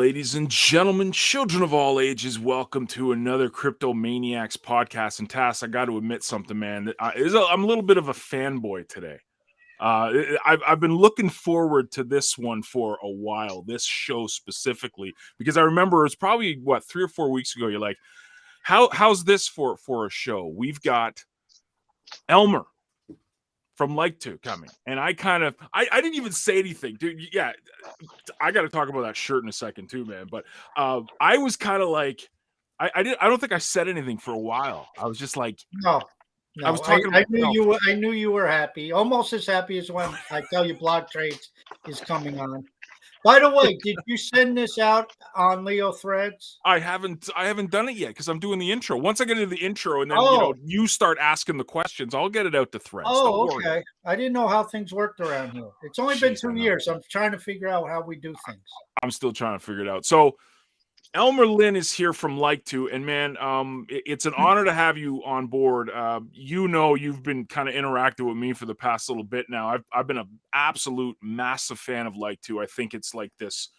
ladies and gentlemen, children of all ages, welcome to another CryptoManiacs podcast. And Tass, I got to admit something, man. I'm a little bit of a fanboy today. I've been looking forward to this one for a while, this show specifically, because I remember it's probably, 3 or 4 weeks ago, you're like, how's this for a show? We've got Elmer from Like To coming. And I didn't even say anything, dude. Yeah, I got to talk about that shirt in a second too, man. But I was kind of like, I don't think I said anything for a while. I was just like, No. I was talking I about, knew you were happy, almost as happy as when I tell you Block Trades is coming on. By the way, did you send this out on Leo Threads? I haven't done it yet because I'm doing the intro. Once I get into the intro and then Oh. you start asking the questions, I'll get it out to Threads. Oh, okay. I didn't know how things worked around here. It's only been 2 I know. years. I'm trying to figure out how we do things. I'm still trying to figure it out. So Elmer Lynn is here from Like To, and man, it's an honor to have you on board. You've been kind of interacting with me for the past little bit now. I've been an absolute massive fan of Like To. I think it's like this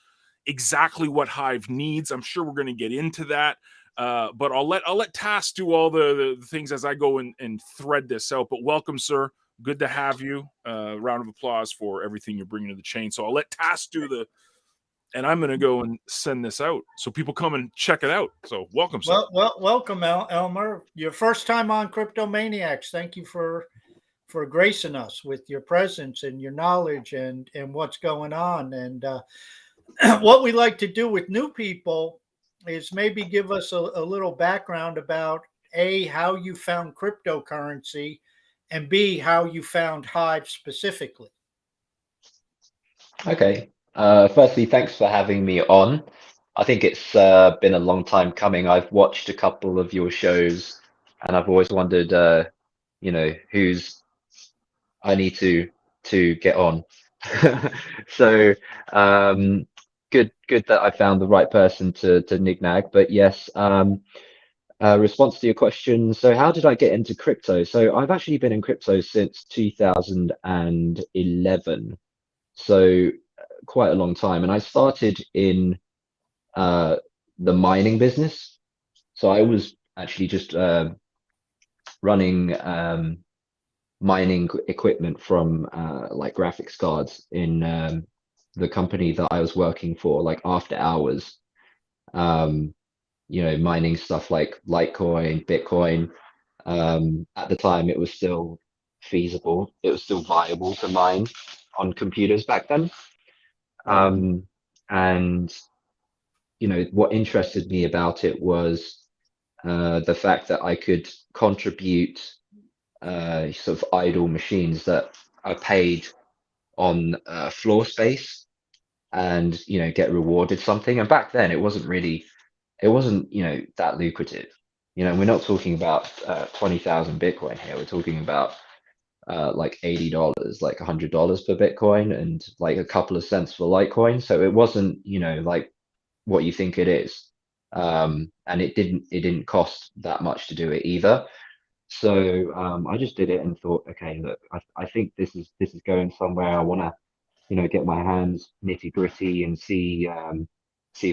exactly what Hive needs. I'm sure we're going to get into that, but I'll let Tass do all the things as I go and thread this out. But welcome, sir. Good to have you. Round of applause for everything you're bringing to the chain. So I'll let Tass do the. And I'm going to go and send this out so people come and check it out. So welcome, sir. Well, welcome, Elmer. Your first time on CryptoManiacs. Thank you for gracing us with your presence and your knowledge and what's going on. And what we like to do with new people is maybe give us a little background about A, how you found cryptocurrency, and B, how you found Hive specifically. Okay. Firstly, thanks for having me on. I think it's been a long time coming. I've watched a couple of your shows, and I've always wondered, who's I need to get on. So, good that I found the right person to nignag. But yes, response to your question. So, how did I get into crypto? So, I've actually been in crypto since 2011. So quite a long time. And I started in the mining business. So I was actually just running mining equipment from like graphics cards in the company that I was working for, like after hours, mining stuff like Litecoin, Bitcoin. At the time, it was still feasible. It was still viable to mine on computers back then. And what interested me about it was the fact that I could contribute sort of idle machines that are paid on floor space and get rewarded something. And back then it wasn't that lucrative. We're not talking about 20,000 Bitcoin here. We're talking about like $80, like $100 per Bitcoin, and like a couple of cents for Litecoin. So it wasn't, like what you think it is. And it didn't cost that much to do it either. So I just did it and thought, okay, look, I think this is going somewhere. I want to, get my hands nitty gritty and see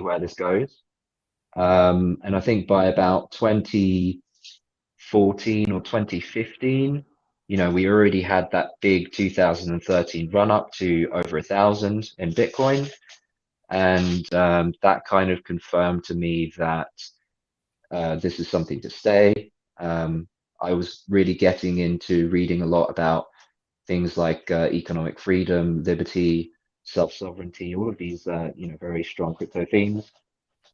where this goes. And I think by about 2014 or 2015, we already had that big 2013 run up to over 1,000 in Bitcoin. And that kind of confirmed to me that this is something to stay. I was really getting into reading a lot about things like economic freedom, liberty, self-sovereignty, all of these, very strong crypto themes.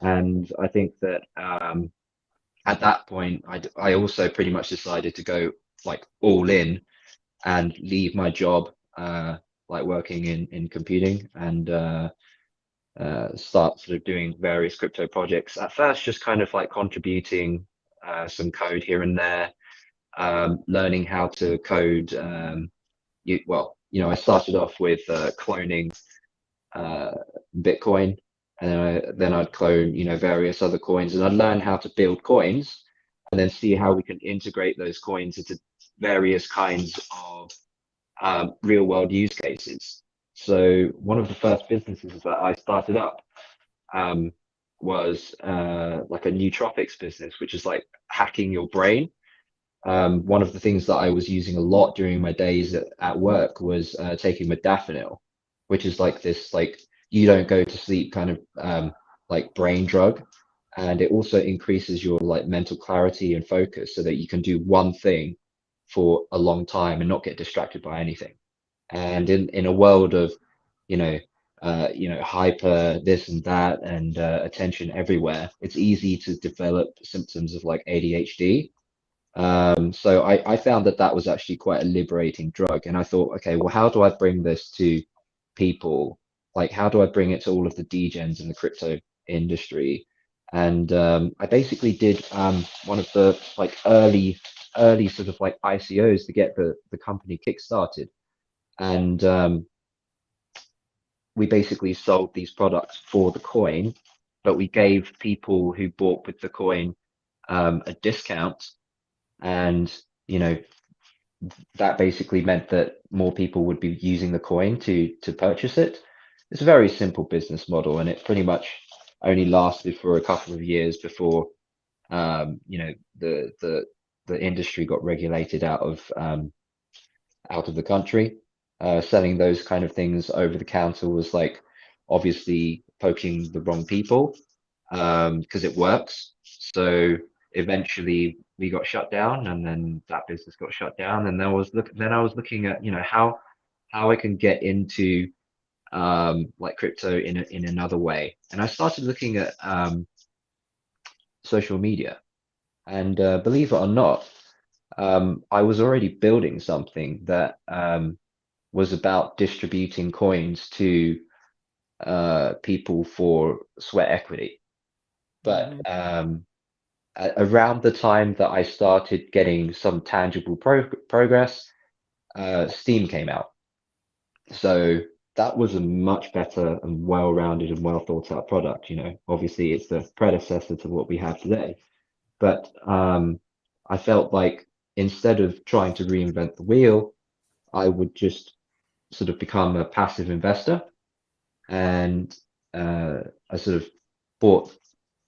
And I think that at that point, I also pretty much decided to go like all in and leave my job, like working in computing, and start sort of doing various crypto projects. At first, just kind of like contributing some code here and there, learning how to code. I started off with cloning Bitcoin, and then I'd clone, various other coins, and I'd learn how to build coins, and then see how we can integrate those coins into various kinds of real world use cases. So one of the first businesses that I started up was like a nootropics business, which is like hacking your brain. One of the things that I was using a lot during my days at work was taking modafinil, which is like this like you don't go to sleep kind of like brain drug, and it also increases your like mental clarity and focus so that you can do one thing for a long time and not get distracted by anything. And in a world of you know hyper this and that and attention everywhere, it's easy to develop symptoms of like ADHD. So I found that that was actually quite a liberating drug. And I thought, okay, well, how do I bring this to people? Like, how do I bring it to all of the degens in the crypto industry? And I basically did one of the like early sort of like ICOs to get the company kickstarted. And we basically sold these products for the coin, but we gave people who bought with the coin a discount. And you know that basically meant that more people would be using the coin to purchase it. It's a very simple business model, and it pretty much only lasted for a couple of years before you know the industry got regulated out of the country. Selling those kind of things over the counter was like obviously poking the wrong people because it works. So eventually we got shut down, and then that business got shut down. And then I was looking at how I can get into like crypto in another way. And I started looking at social media. And believe it or not, I was already building something that was about distributing coins to people for sweat equity. But Mhm. around the time that I started getting some tangible progress, Steam came out. So that was a much better and well-rounded and well thought out product. You know, obviously it's the predecessor to what we have today. But I felt like instead of trying to reinvent the wheel, I would just sort of become a passive investor. And I sort of bought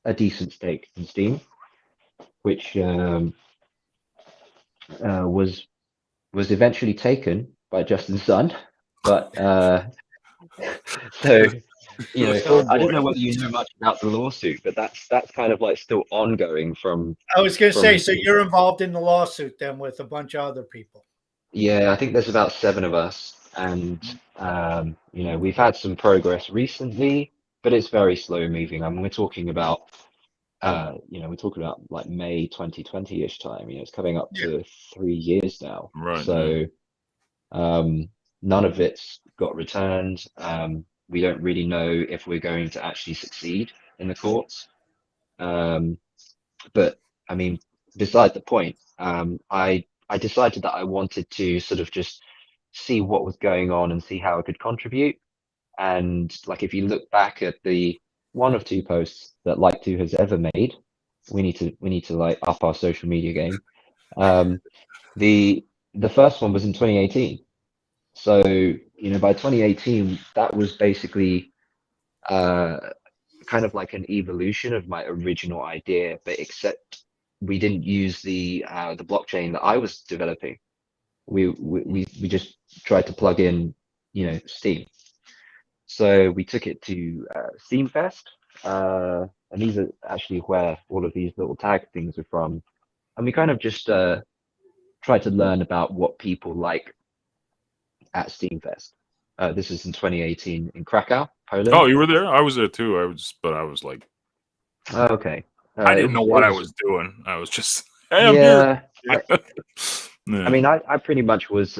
a decent stake in Steam, which was eventually taken by Justin Sun. But so Oh I don't boy. know whether you know much about the lawsuit, but that's kind of like still ongoing I was going to say, from so you're involved in the lawsuit then with a bunch of other people. yeah, I think there's about seven of us, and we've had some progress recently, but it's very slow moving. I mean, we're talking about like May 2020-ish time. It's coming up Yeah. to 3 years now. Right. Yeah. So none of it's got returned. We don't really know if we're going to actually succeed in the courts. Um, but I mean, beside the point, I decided that I wanted to sort of just see what was going on and see how I could contribute. And like, if you look back at the one of two posts that Like2 has ever made, we need to like up our social media game. Um, the the first one was in 2018. So by 2018, that was basically uh, kind of like an evolution of my original idea, but except we didn't use the blockchain that I was developing. We just tried to plug in, Steam. So we took it to Steamfest, and these are actually where all of these little tag things are from. And we kind of just tried to learn about what people like at Steamfest. This is in 2018 in Krakow, Oh, Poland. you were there? I was there too. But I was like, Oh, okay. I It didn't know was what it I was was doing. I was just, hey, I'm here. yeah. Yeah. I Yeah. mean, I pretty much was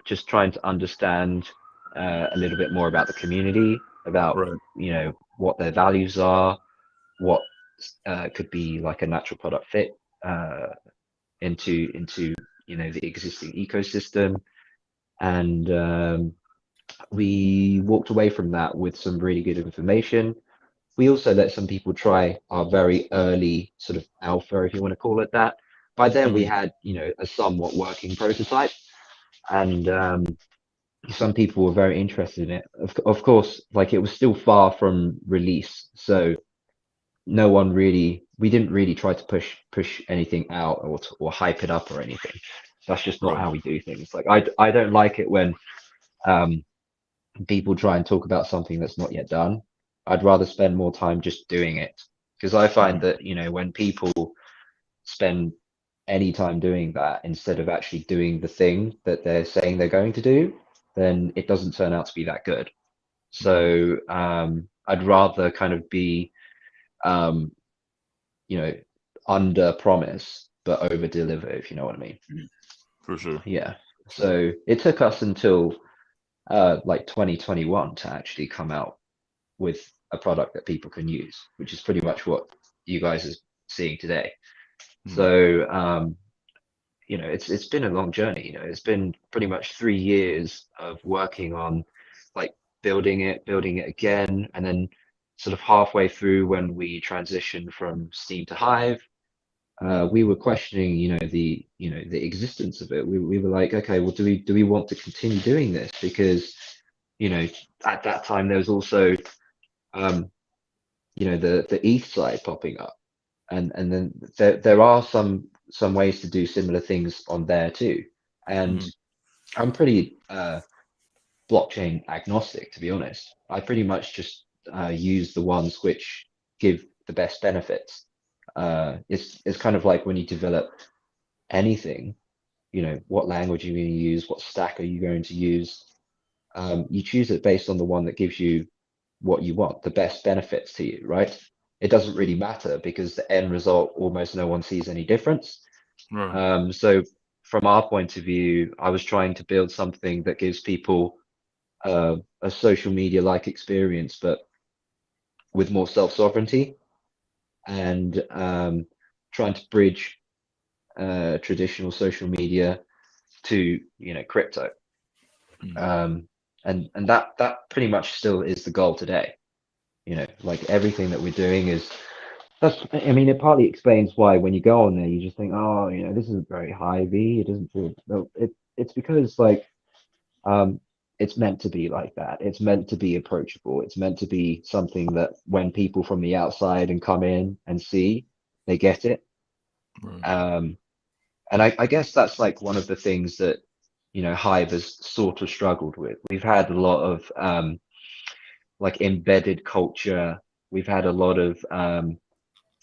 just trying to understand a little bit more about the community, about Right. what their values are, what could be like a natural product fit into the existing ecosystem, and we walked away from that with some really good information. We also let some people try our very early sort of alpha, if you want to call it that. By then, we Mhm. had a somewhat working prototype, and some people were very interested in it. Of course, like it was still far from release, so no one really, we didn't really try to push anything out or hype it up or anything. That's just not Right. how we do things. Like I don't like it when um people try and talk about something that's not yet done. I'd rather spend more time just doing it, because I find Mhm. that, you know, when people spend any time doing that instead of actually doing the thing that they're saying they're going to do, then it doesn't turn out to be that good. Right. So I'd rather kind of be, um, you know, under promise but over deliver, if you know what I mean. For sure. Yeah. So it took us until like 2021 to actually come out with a product that people can use, which is pretty much what you guys are seeing today. Mhm. So you know, it's been a long journey. You know, it's been pretty much 3 years of working on like building it again, and then sort of halfway through when we transitioned from Steam to Hive, Right. we were questioning, you know, the existence of it. We were like, okay, well, do we want to continue doing this? Because, you know, at that time there was also, um, you know, the ETH side popping up, and then there are some ways to do similar things on there too. And Mhm. I'm pretty blockchain agnostic, to be honest. I pretty much just use the ones which give the best benefits. It's kind of like when you develop anything, you know, what language you're going to use, what stack are you going to use. You choose it based on the one that gives you what you want, the best benefits to you, right? It doesn't really matter because the end result, almost no one sees any difference. Right. So from our point of view, I was trying to build something that gives people a social media like experience, but with more self sovereignty, and trying to bridge traditional social media to, you know, crypto. Mhm. Um, and that pretty much still is the goal today. You know, like everything that we're doing is that's. I mean, it partly explains why when you go on there, you just think, oh, you know, this isn't very high V. It doesn't feel. No, it's because like um, it's meant to be like that. It's meant to be approachable. It's meant to be something that when people from the outside and come in and see, they get it. Right. Um, and I guess that's like one of the things that, you know, Hive has sort of struggled with. We've had a lot of like embedded culture. We've had a lot of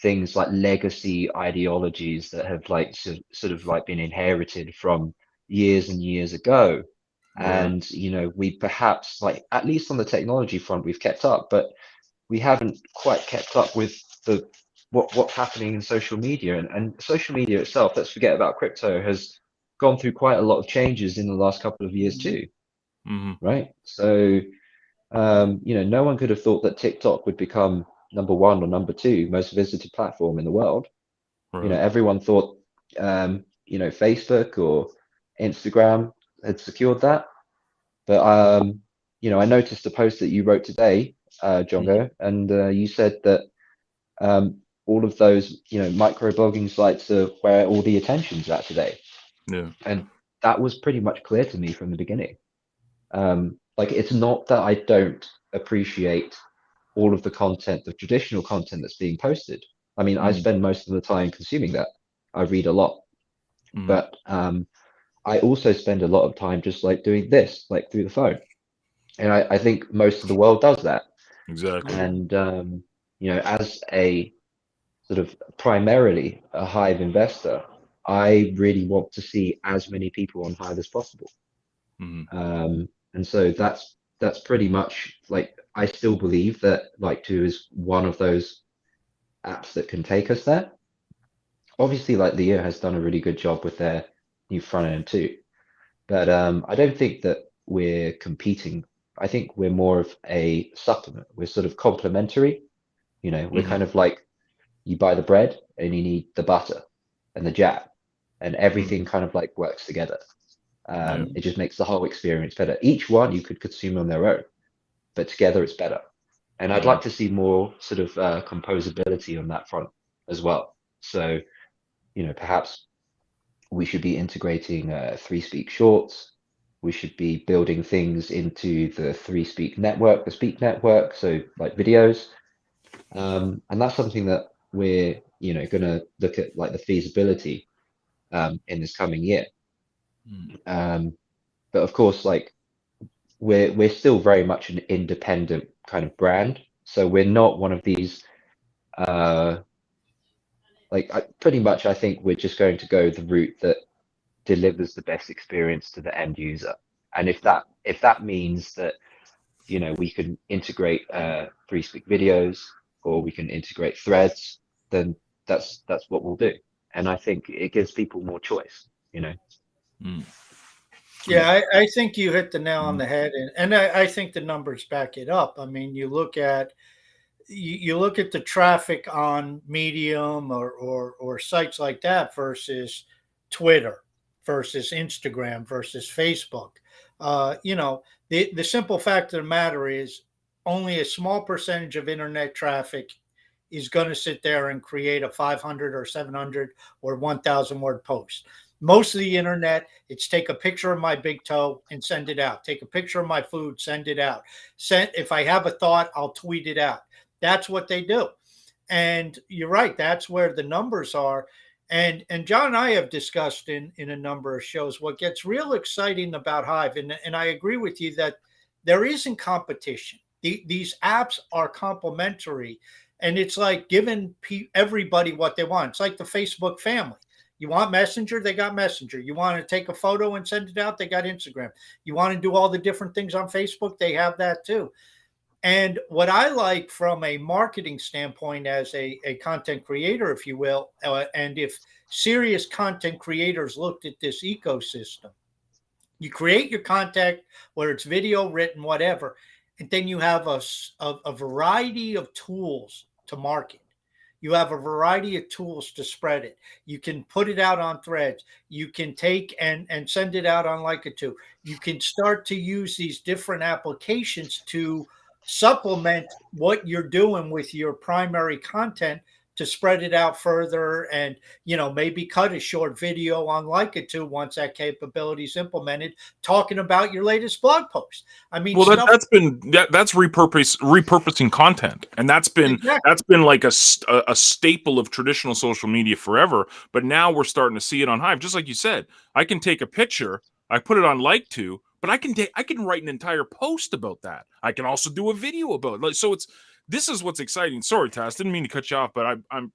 things like legacy ideologies that have like sort of like been inherited from years and years ago. Right. And, you know, we perhaps like, at least on the technology front, we've kept up, but we haven't quite kept up with the what's happening in social media, and social media itself, let's forget about crypto, has gone through quite a lot of changes in the last couple of years Mhm. too, Mhm. right? So you know, no one could have thought that TikTok would become number one or number two most visited platform in the world. You know, Right. everyone thought, you know, Facebook or Instagram had secured that. But, you know, I noticed a post that you wrote today, Mhm. Jongo, and you said that all of those, you know, micro blogging sites are where all the attention's at today. Yeah. And that was pretty much clear to me from the beginning. Like, it's not that I don't appreciate all of the content, the traditional content that's being posted. I mean, I Mhm. spend most of the time consuming that. I read a lot, Mhm. but I also spend a lot of time just like doing this, like through the phone. And I think most of the world does that. Exactly. Mhm. And, you know, as a sort of primarily a Hive investor, I really want to see as many people on Hive as possible. Mhm. And so that's pretty much like I still believe that like two is one of those apps that can take us there. Obviously, like Leo has done a really good job with their new front end too. But I don't think that we're competing. I think we're more of a supplement. We're sort of complementary. You know, we're Mhm. kind of like you buy the bread and you need the butter and the jam, and everything Mhm. kind of like works together. Yeah. It just makes the whole experience better. Each one you could consume on their own, but together it's better. And I'd Yeah. like to see more sort of composability on that front as well. So, you know, perhaps we should be integrating three speak shorts. we should be building things into the Speak network, the Speak network, so like videos. And that's something that we're, going to look at like the feasibility in this coming year. But of course, like we're still very much an independent kind of brand, so we're not one of these. Pretty much, I think we're just going to go the route that delivers the best experience to the end user. And if that means that we can integrate free speak videos, or we can integrate threads, then that's what we'll do. And I think it gives people more choice. Yeah, I think you hit the nail on the head, and I think the numbers back it up. I mean, you look at the traffic on Medium or sites like that versus Twitter versus Instagram versus Facebook. The simple fact of the matter is only a small percentage of internet traffic is going to sit there and create a 500 or 700 or 1,000 word post. Most of the internet, it's take a picture of my big toe and send it out. Take a picture of my food, send it out. If I have a thought, I'll tweet it out. That's what they do. And you're right. That's where the numbers are. And John and I have discussed in a number of shows what gets real exciting about Hive. And I agree with you that there isn't competition. These apps are complementary. And it's like giving everybody what they want. It's like the Facebook family. You want Messenger, they got Messenger. You want to take a photo and send it out, they got Instagram. You want to do all the different things on Facebook, they have that too. And what I like from a marketing standpoint as a content creator, if you will, and if serious content creators looked at this ecosystem, you create your content, whether it's video, written, whatever, and then you have a variety of tools to market. You have a variety of tools to spread it. You can put it out on threads. You can take and send it out on Like-a-Too. You can start to use these different applications to supplement what you're doing with your primary content to spread it out further, and maybe cut a short video on Like-a-Too once that capability is implemented, talking about your latest blog post. I mean, well, that's repurposing content, and that's been like a staple of traditional social media forever. But now we're starting to see it on Hive. Just like you said, I can take a picture, I put it on Like-to, but I can write an entire post about that. I can also do a video about it. So this is what's exciting. Sorry, Taz, didn't mean to cut you off, but I'm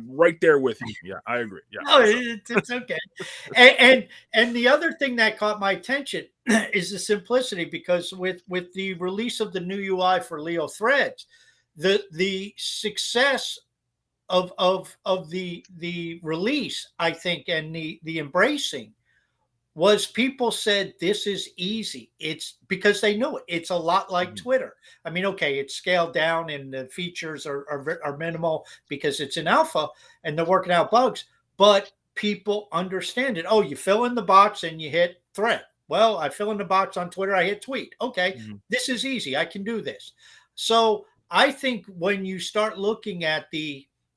right there with you. Yeah, I agree. Yeah, no, it's okay. and the other thing that caught my attention is the simplicity, because with the release of the new UI for Leo Threads, the success of the release, I think, and the embracing was people said this is easy. It's because they knew it. It's a lot like Twitter. I mean, okay, it's scaled down and the features are minimal because it's in alpha and they're working out bugs, but people understand it. Oh, you fill in the box and you hit thread. Well, I fill in the box on Twitter, I hit tweet. Okay, this is easy. I can do this. So I think when you start looking at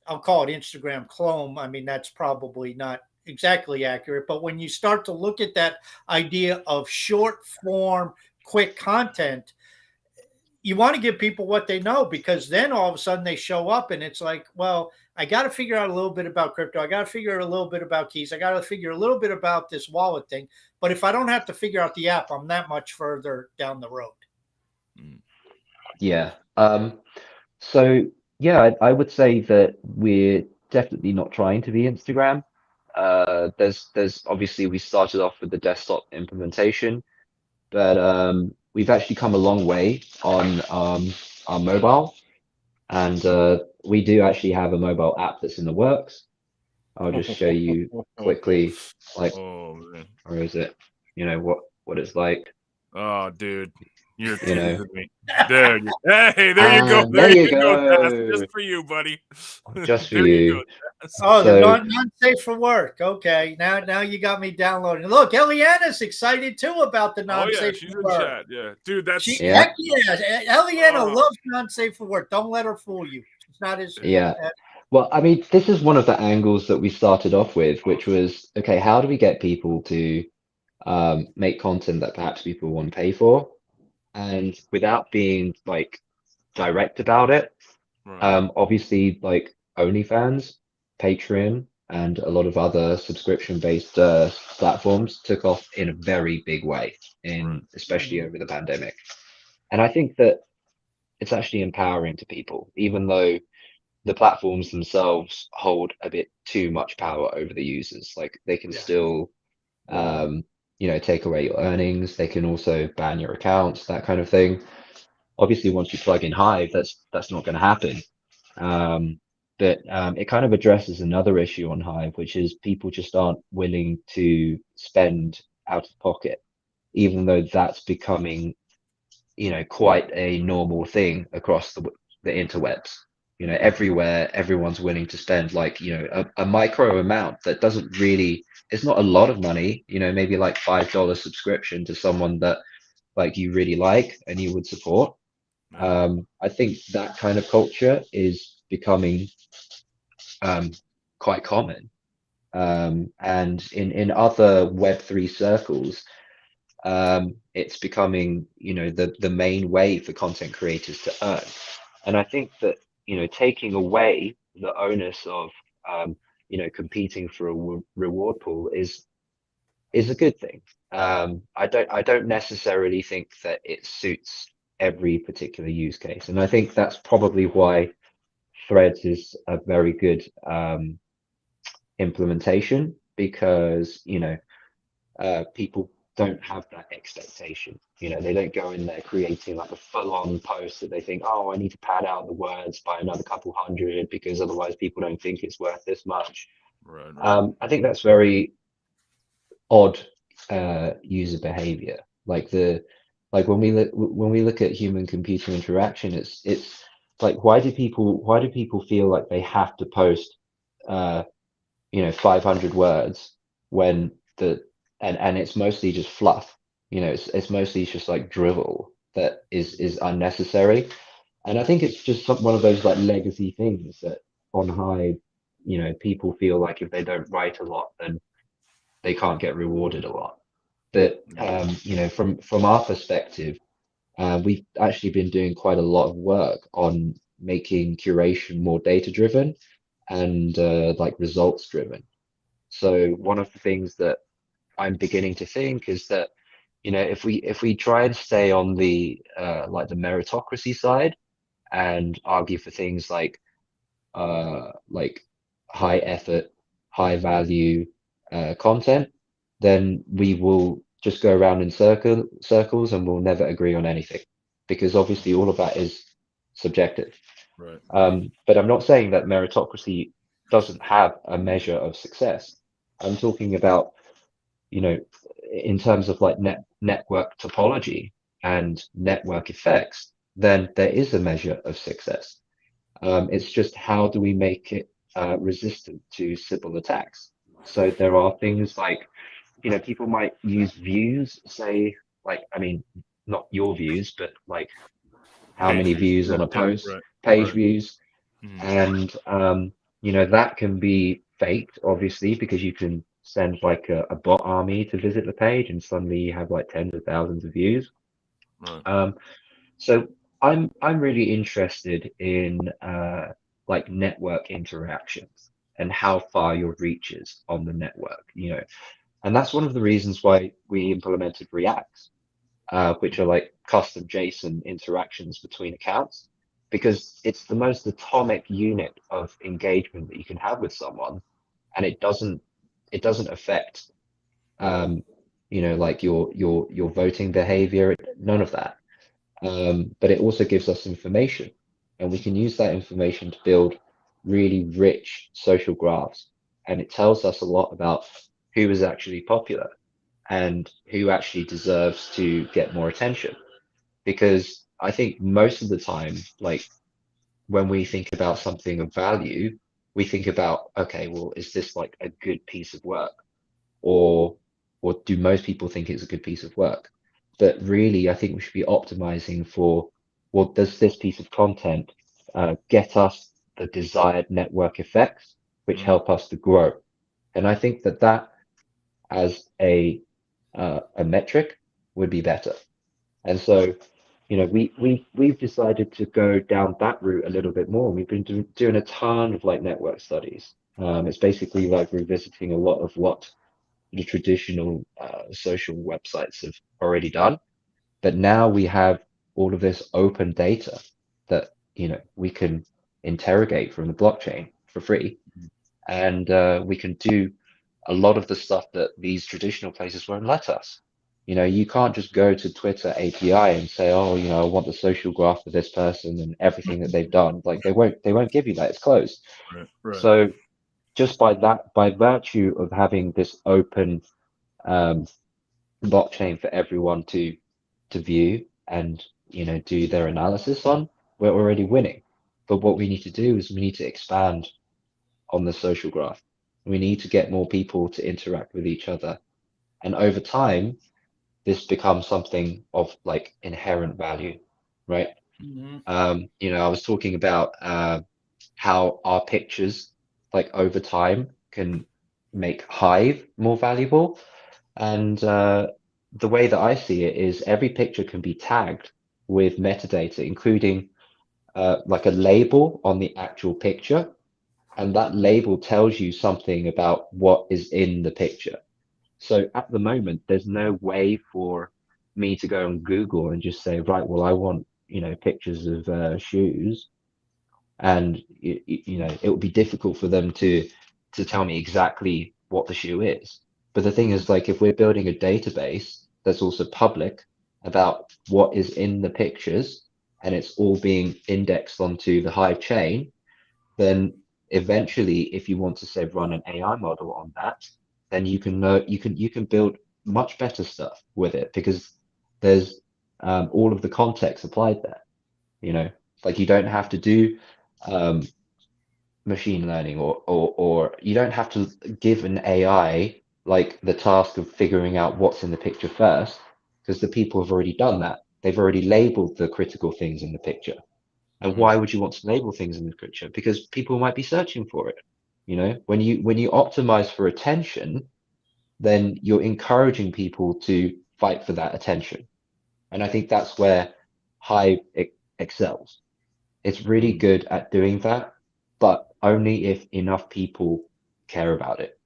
I'll call it Instagram clone. I mean, that's probably not exactly accurate, but when you start to look at that idea of short form, quick content, you want to give people what they know, because then all of a sudden they show up and it's like, well, I got to figure out a little bit about crypto. I got to figure out a little bit about keys. I got to figure a little bit about this wallet thing. But if I don't have to figure out the app, I'm that much further down the road. Yeah. So yeah, I would say that we're definitely not trying to be Instagram. There's obviously, we started off with the desktop implementation, but we've actually come a long way on our mobile, and we do actually have a mobile app that's in the works. I'll just show you quickly, like, or is it, what it's like. Oh, dude, you're teasing me, dude. Hey, there you go. There you go. Just for you, buddy. Just for you. Go, oh, so, not safe for work. Okay, now you got me downloading. Look, Eliana's excited too about the non-safe she's for in work. chat. Yeah, dude, that's heck yeah. Eliana loves non-safe for work. Don't let her fool you. It's not as Well, I mean, this is one of the angles that we started off with, which was, okay, how do we get people to make content that perhaps people want to pay for, and without being like direct about it. Right. Obviously, like OnlyFans, Patreon, and a lot of other subscription-based platforms took off in a very big way, Right. especially Mhm. over the pandemic. And I think that it's actually empowering to people, even though the platforms themselves hold a bit too much power over the users. Like they can Yeah. still, um, take away your earnings. They can also ban your accounts, that kind of thing. Obviously, once you plug in Hive, that's not going to happen. But it kind of addresses another issue on Hive, which is people just aren't willing to spend out of pocket, even though that's becoming, quite a normal thing across the interwebs. Right. Everywhere, everyone's willing to spend like, a micro amount that doesn't really, it's not a lot of money, maybe like $5 subscription to someone that like you really like and you would support. Yeah. I think that kind of culture is becoming um, quite common. And in other Web3 circles, it's becoming, the main way for content creators to earn. And I think that, taking away the onus of, competing for a reward pool is a good thing. I don't necessarily think that it suits every particular use case, and I think that's probably why Threads is a very good implementation because people don't have that expectation. They don't go in there creating like a full-on post that they think, oh, I need to pad out the words by another couple hundred because otherwise people don't think it's worth this much. Right. Right. I think that's very odd user behavior. Like when we look at human computer interaction, it's like why do people feel like they have to post uh 500 words when the and it's mostly just fluff. It's mostly just like drivel that is unnecessary. And I think it's just one of those like legacy things that on Hive, people feel like if they don't write a lot, then they can't get rewarded a lot. But Yeah. from our perspective, we've actually been doing quite a lot of work on making curation more data driven and like results driven. So one of the things that I'm beginning to think is that if we try and stay on the like the meritocracy side and argue for things like high effort, high value content, then we will just go around in circles and we'll never agree on anything because obviously all of that is subjective. Right. But I'm not saying that meritocracy doesn't have a measure of success. I'm talking about, you know, in terms of like network topology and network effects, then there is a measure of success. It's just how do we make it resistant to Sybil attacks? So there are things like, people might use views, say, like, I mean, not your views, but like how Page many views. views Yeah. on a Yeah. post, Right. page Right. views, Mhm. and that can be faked, obviously, because you can send like a bot army to visit the page, and suddenly you have like tens of thousands of views. Right. Um, so I'm really interested in like network interactions and how far your reach is on the network, and that's one of the reasons why we implemented React, which are like custom JSON interactions between accounts, because it's the most atomic unit of engagement that you can have with someone, and it doesn't affect like your voting behavior, none of that. But it also gives us information, and we can use that information to build really rich social graphs, and it tells us a lot about who is actually popular and who actually deserves to get more attention. Because I think most of the time, like when we think about something of value, we think about, okay, well, is this like a good piece of work? Or or do most people think it's a good piece of work? But really, I think we should be optimizing for, well, does this piece of content get us the desired network effects, which Mhm. help us to grow? And I think that as a a metric would be better. And so, we've decided to go down that route a little bit more. We've been doing a ton of like network studies. It's basically like revisiting a lot of what the traditional social websites have already done. But now we have all of this open data that, we can interrogate from the blockchain for free. And we can do a lot of the stuff that these traditional places won't let us. You can't just go to Twitter API and say, oh, I want the social graph for this person and everything that they've done. Like they won't give you that. It's closed. Right. So just by virtue of having this open um, blockchain for everyone to view and do their analysis on, we're already winning. But what we need to do is we need to expand on the social graph. We need to get more people to interact with each other. And over time, this becomes something of like inherent value, right? Mhm. I was talking about how our pictures, like over time, can make Hive more valuable. And the way that I see it is every picture can be tagged with metadata, including like a label on the actual picture. And that label tells you something about what is in the picture. So at the moment, there's no way for me to go on Google and just say, right, well, I want, pictures of shoes, and it would be difficult for them to tell me exactly what the shoe is. But the thing Mhm. is, like, if we're building a database that's also public about what is in the pictures, and it's all being indexed onto the Hive chain, then eventually, if you want to say run an AI model on that, then you can build much better stuff with it because there's all of the context applied there. Like you don't have to do um, machine learning or you don't have to give an AI like the task of figuring out what's in the picture first because the people have already done that. They've already labeled the critical things in the picture. And Mhm. why would you want to label things in the picture? Because people might be searching for it. When you optimize for attention, then you're encouraging people to fight for that attention. And I think that's where Hive excels. It's really Mhm. good at doing that, but only if enough people care about it,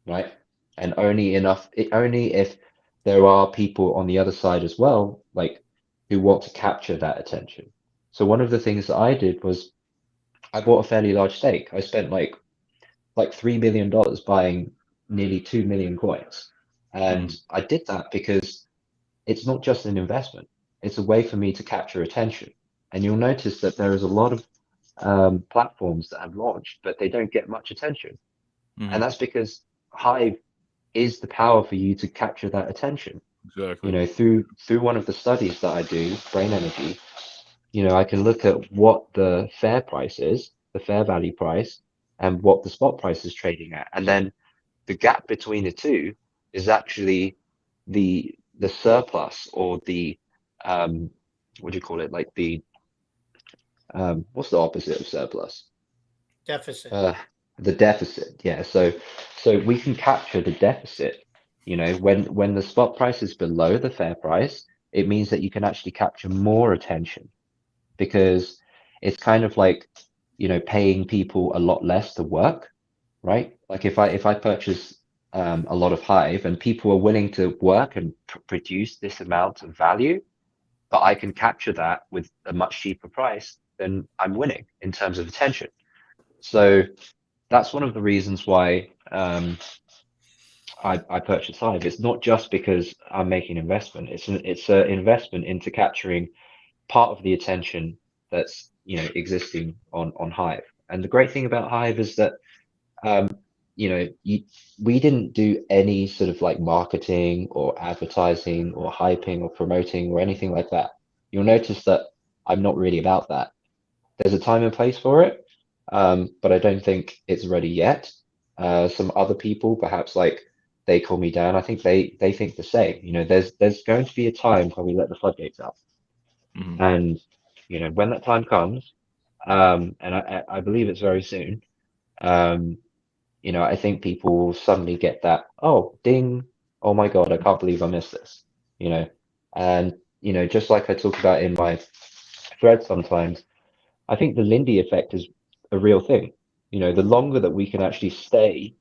right? And only if there are people on the other side as well, like who want to capture that attention. So one of the things that I did was I bought a fairly large stake. I spent like $3 million buying nearly 2 million coins. And Mhm. I did that because it's not just an investment. It's a way for me to capture attention. And you'll notice that there is a lot of platforms that have launched, but they don't get much attention. And Mhm. that's because Hive is the power for you to capture that attention. Exactly. Through one of the studies that I do, brain energy, I can look at what the fair price is, the fair value price, and what the spot price is trading at. And then the gap between the two is actually the surplus or the what do you call it? Like what's the opposite of surplus? Deficit. Uh, the deficit. Yeah. So we can capture the deficit. When the spot price is below the fair price, it means that you can actually capture more attention because it's kind of like, paying people a lot less to work, right? Like if I purchase a lot of Hive and people are willing to work and produce this amount of value, but I can capture that with a much cheaper price, then I'm winning in terms of attention. So that's one of the reasons why I purchased Hive. It's not just because I'm making an investment. It's an investment into capturing part of the attention that's existing on Hive. And the great thing about Hive is that um, we didn't do any sort of like marketing or advertising or hyping or promoting or anything like that. You'll notice that I'm not really about that. There's a time and place for it, but I don't think it's ready yet. Some other people, perhaps like they call me down. I think they think the same. There's going to be a time when we let the floodgates up, Mhm. and when that time comes, and I believe it's very soon. I think people will suddenly get that. Oh, ding! oh my God, I can't believe I missed this, you know. And, just like I talk about in my thread sometimes, I think the Lindy effect is a real thing. The longer that we can actually stay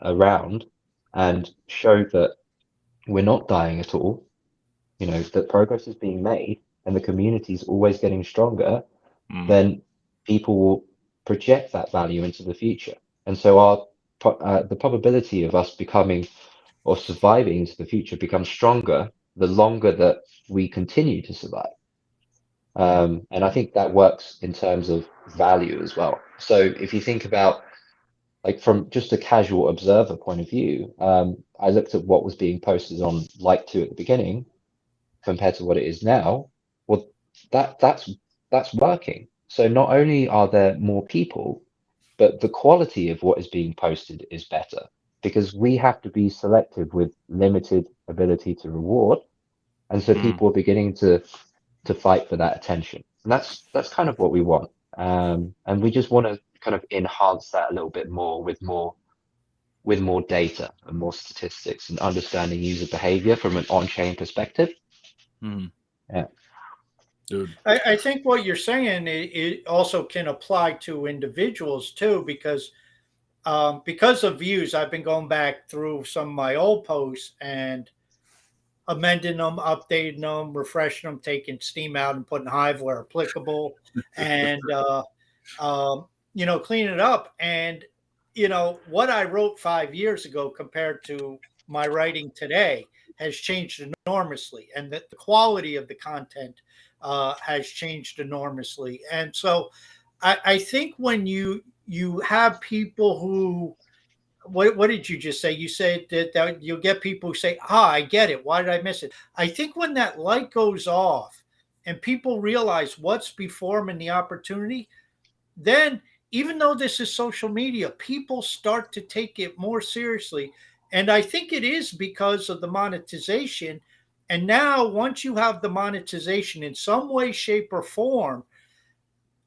around and show that we're not dying at all, that progress is being made and the community is always getting stronger, Mm, then people will project that value into the future. And so the probability of us becoming or surviving into the future becomes stronger the longer that we continue to survive. And I think that works in terms of value as well. So if you think about, like, from just a casual observer point of view, I looked at what was being posted on Like Two at the beginning compared to what it is now. Well, that's working. So not only are there more people, but the quality of what is being posted is better because we have to be selective with limited ability to reward, and so mm, people are beginning to fight for that attention, and that's kind of what we want. And we just want to kind of enhance that a little bit more with more data and more statistics and understanding user behavior from an on-chain perspective. mm. Yeah. Dude. I think what you're saying, it also can apply to individuals too, because of views. I've been going back through some of my old posts and amending them, updating them, refreshing them, taking Steam out and putting Hive where applicable, and cleaning it up. And what I wrote 5 years ago compared to my writing today has changed enormously, and that the quality of the content has changed enormously. And so, I think when you have people who, what did you just say? You said that you'll get people who say, I get it. Why did I miss it? I think when that light goes off and people realize what's before them and the opportunity, then, even though this is social media, people start to take it more seriously. And I think it is because of the monetization. And now, once you have the monetization in some way, shape, or form,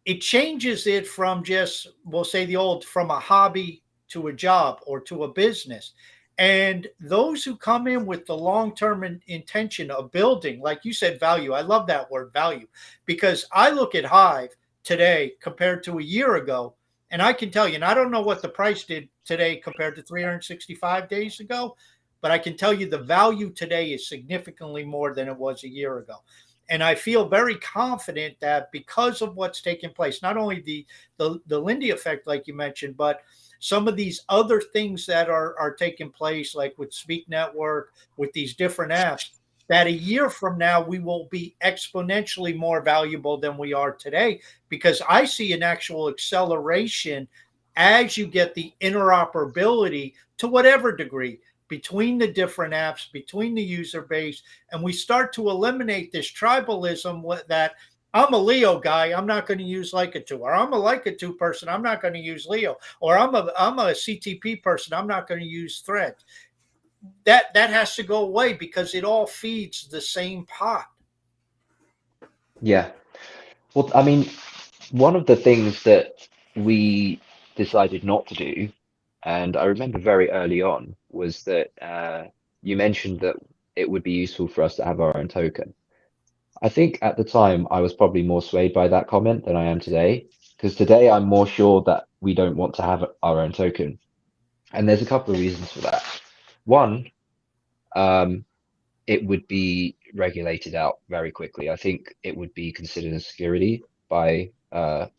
it changes it from just, we'll say the old, from a hobby to a job or to a business. And those who come in with the long-term intention of building, like you said, value. I love that word, value, because I look at Hive today compared to a year ago, and I can tell you, and I don't know what the price did today compared to 365 days ago, but I can tell you the value today is significantly more than it was a year ago. And I feel very confident that because of what's taking place, not only the Lindy effect, like you mentioned, but some of these other things that are taking place, like with Speak Network, with these different apps, that a year from now we will be exponentially more valuable than we are today, because I see an actual acceleration as you get the interoperability to whatever degree between the different apps, between the user base, and we start to eliminate this tribalism that I'm a Leo guy, I'm not going to use Leica 2, or I'm a Leica 2 person, I'm not going to use Leo, or I'm a CTP person, I'm not going to use Threads. That has to go away because it all feeds the same pot. Yeah. Well, I mean, one of the things that we decided not to do, and I remember very early on, was that you mentioned that it would be useful for us to have our own token. I think at the time I was probably more swayed by that comment than I am today, because today I'm more sure that we don't want to have our own token. And there's a couple of reasons for that. One, um, it would be regulated out very quickly. I think it would be considered a security by a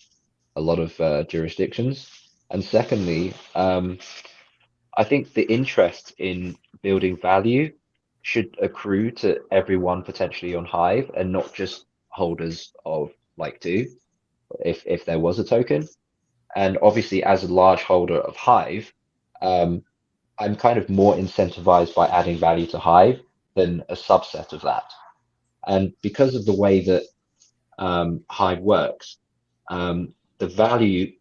lot of jurisdictions. And secondly, I think the interest in building value should accrue to everyone potentially on Hive and not just holders of like two, if there was a token. And obviously, as a large holder of Hive, um, I'm kind of more incentivized by adding value to Hive than a subset of that. And because of the way that Hive works, the value,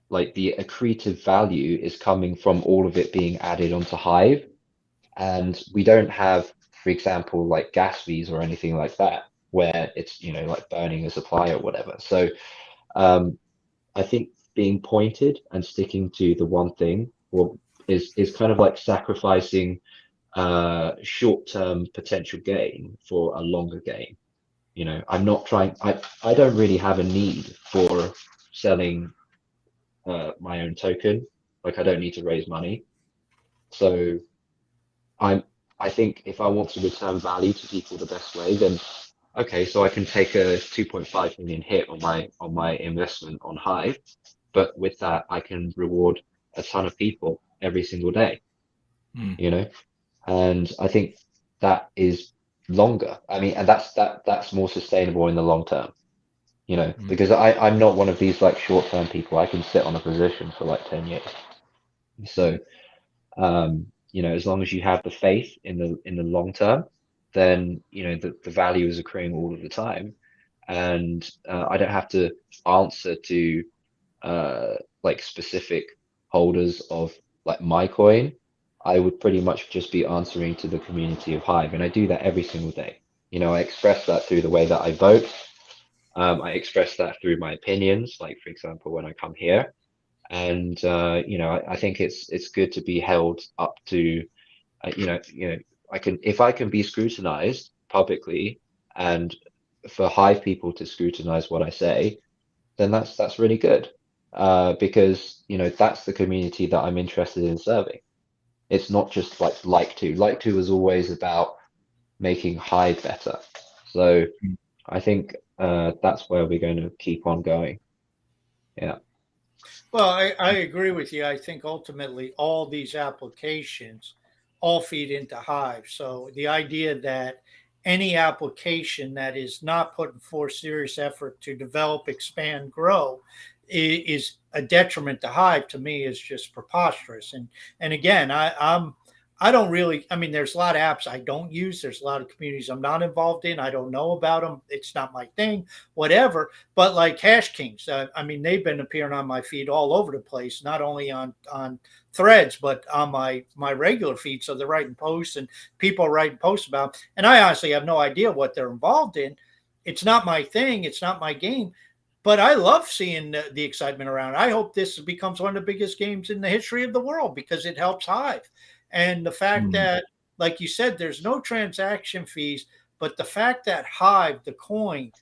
like the accretive value, is coming from all of it being added onto Hive. And we don't have, for example, like gas fees or anything like that, where it's, like burning a supply or whatever. So um, I think being pointed and sticking to the one thing is kind of like sacrificing short-term potential gain for a longer gain. You know, I'm not trying. I don't really have a need for selling my own token. Like I don't need to raise money. So I'm. I think if I want to return value to people the best way, then okay, so I can take a 2.5 million hit on my investment on Hive, but with that I can reward a ton of people every single day. You know, and I think that is longer. I mean, and that's more sustainable in the long term. You know, because I'm not one of these like short-term people. I can sit on a position for like 10 years. So, you know, as long as you have the faith in the long term, then, you know, the value is accruing all of the time. And I don't have to answer to like specific holders of like my coin. I would pretty much just be answering to the community of Hive. And I do that every single day. You know, I express that through the way that I vote. I express that through my opinions, like for example, when I come here, and you know, I think it's good to be held up to, you know, I can if I can be scrutinized publicly, and for Hive people to scrutinize what I say, then that's really good, because you know that's the community that I'm interested in serving. It's not just like to was always about making Hive better. So I think that's where we're going to keep on going. Yeah. Well, I agree with you. I think ultimately all these applications all feed into Hive. So the idea that any application that is not putting forth serious effort to develop, expand, grow is a detriment to Hive to me is just preposterous. And again, I don't really. I mean, there's a lot of apps I don't use. There's a lot of communities I'm not involved in. I don't know about them. It's not my thing. Whatever. But like Hash Kings, I mean, they've been appearing on my feed all over the place, not only on Threads, but on my regular feed. So they're writing posts and people are writing posts about. And I honestly have no idea what they're involved in. It's not my thing. It's not my game. But I love seeing the excitement around it. I hope this becomes one of the biggest games in the history of the world because it helps Hive. And the fact that, like you said, there's no transaction fees, but the fact that Hive, the coin,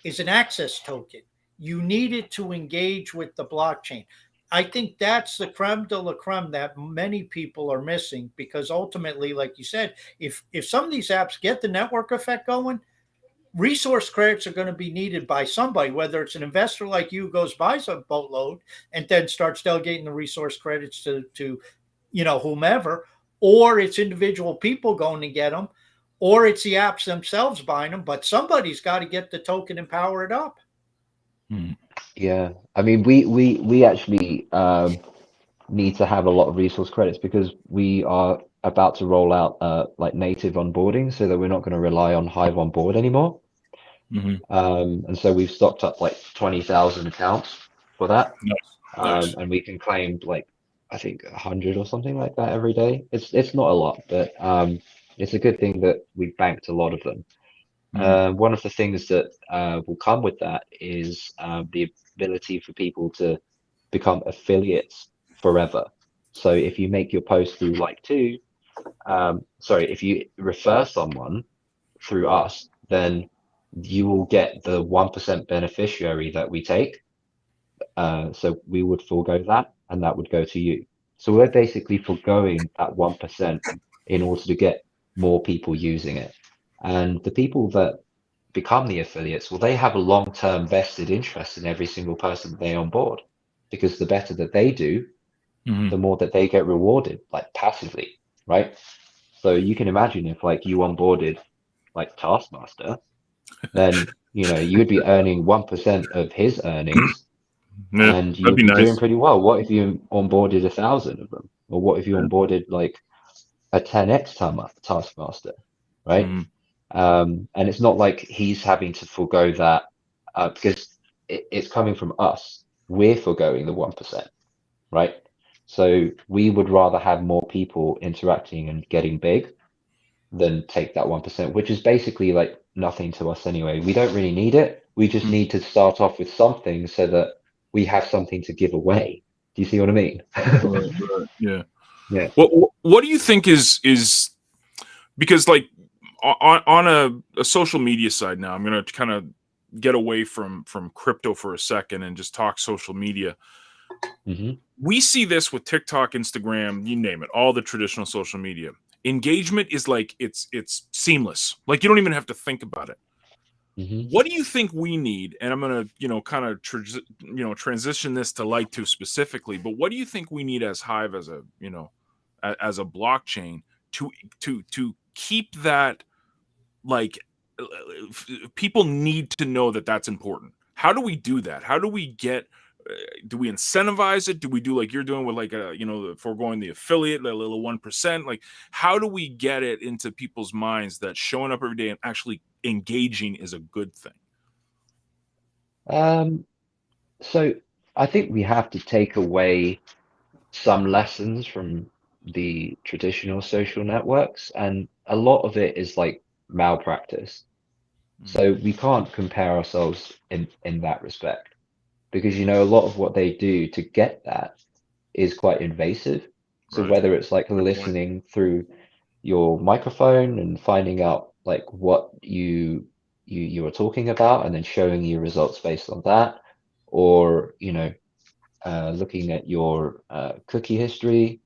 is an access token, you need it to engage with the blockchain. I think that's the creme de la creme that many people are missing because ultimately, like you said, if some of these apps get the network effect going, resource credits are going to be needed by somebody, whether it's an investor like you who goes buys a boatload and then starts delegating the resource credits to you know, whomever, or it's individual people going to get them, or it's the apps themselves buying them. But somebody's got to get the token and power it up. Yeah. I mean, we actually need to have a lot of resource credits because we are about to roll out like native onboarding so that we're not going to rely on Hive on board anymore. And so we've stocked up like 20,000 accounts for that. Nice. And we can claim like I think 100 or something like that every day. It's not a lot, but it's a good thing that we've banked a lot of them. One of the things that will come with that is the ability for people to become affiliates forever. So if you make your post through if you refer someone through us, then you will get the 1% beneficiary that we take. So we would forego that, and that would go to you. So we're basically foregoing that 1% in order to get more people using it. And the people that become the affiliates, well, they have a long-term vested interest in every single person that they onboard, because the better that they do, the more that they get rewarded, like passively, right? So you can imagine if like you onboarded like Taskmaster, then you know you would be earning 1% of his earnings, Yeah, and you that'd would be be doing nice. pretty well. What if you onboarded 1,000 of them, or what if you onboarded like a 10x Taskmaster, right? And it's not like he's having to forego that because it's coming from us. We're foregoing the 1%, right? So we would rather have more people interacting and getting big than take that 1%, which is basically like nothing to us anyway. We don't really need it. We just need to start off with something so that we have something to give away. Do you see what I mean? Right, yeah. Yeah. What do you think is because like on a social media side now, I'm going to kind of get away from crypto for a second and just talk social media. Hmm. We see this with TikTok, Instagram, you name it, all the traditional social media. Engagement is like it's seamless. Like you don't even have to think about it. Hmm. What do you think we need? And I'm gonna, kind of, transition this to Light 2 specifically. But what do you think we need as Hive, as a, as a blockchain to keep that, like, people need to know that that's important. How do we do that? How do we get? Do we incentivize it? Do we do like you're doing with like foregoing the affiliate, the little 1%? Like, how do we get it into people's minds that showing up every day and actually engaging is a good thing? Um, so I think we have to take away some lessons from the traditional social networks, and a lot of it is like malpractice. Mm, So we can't compare ourselves in that respect because a a lot of what they do to get that is quite invasive. So right. whether it's like Good point. listening through your microphone and finding out like what you are talking about and then showing you results based on that, or looking at your cookie history,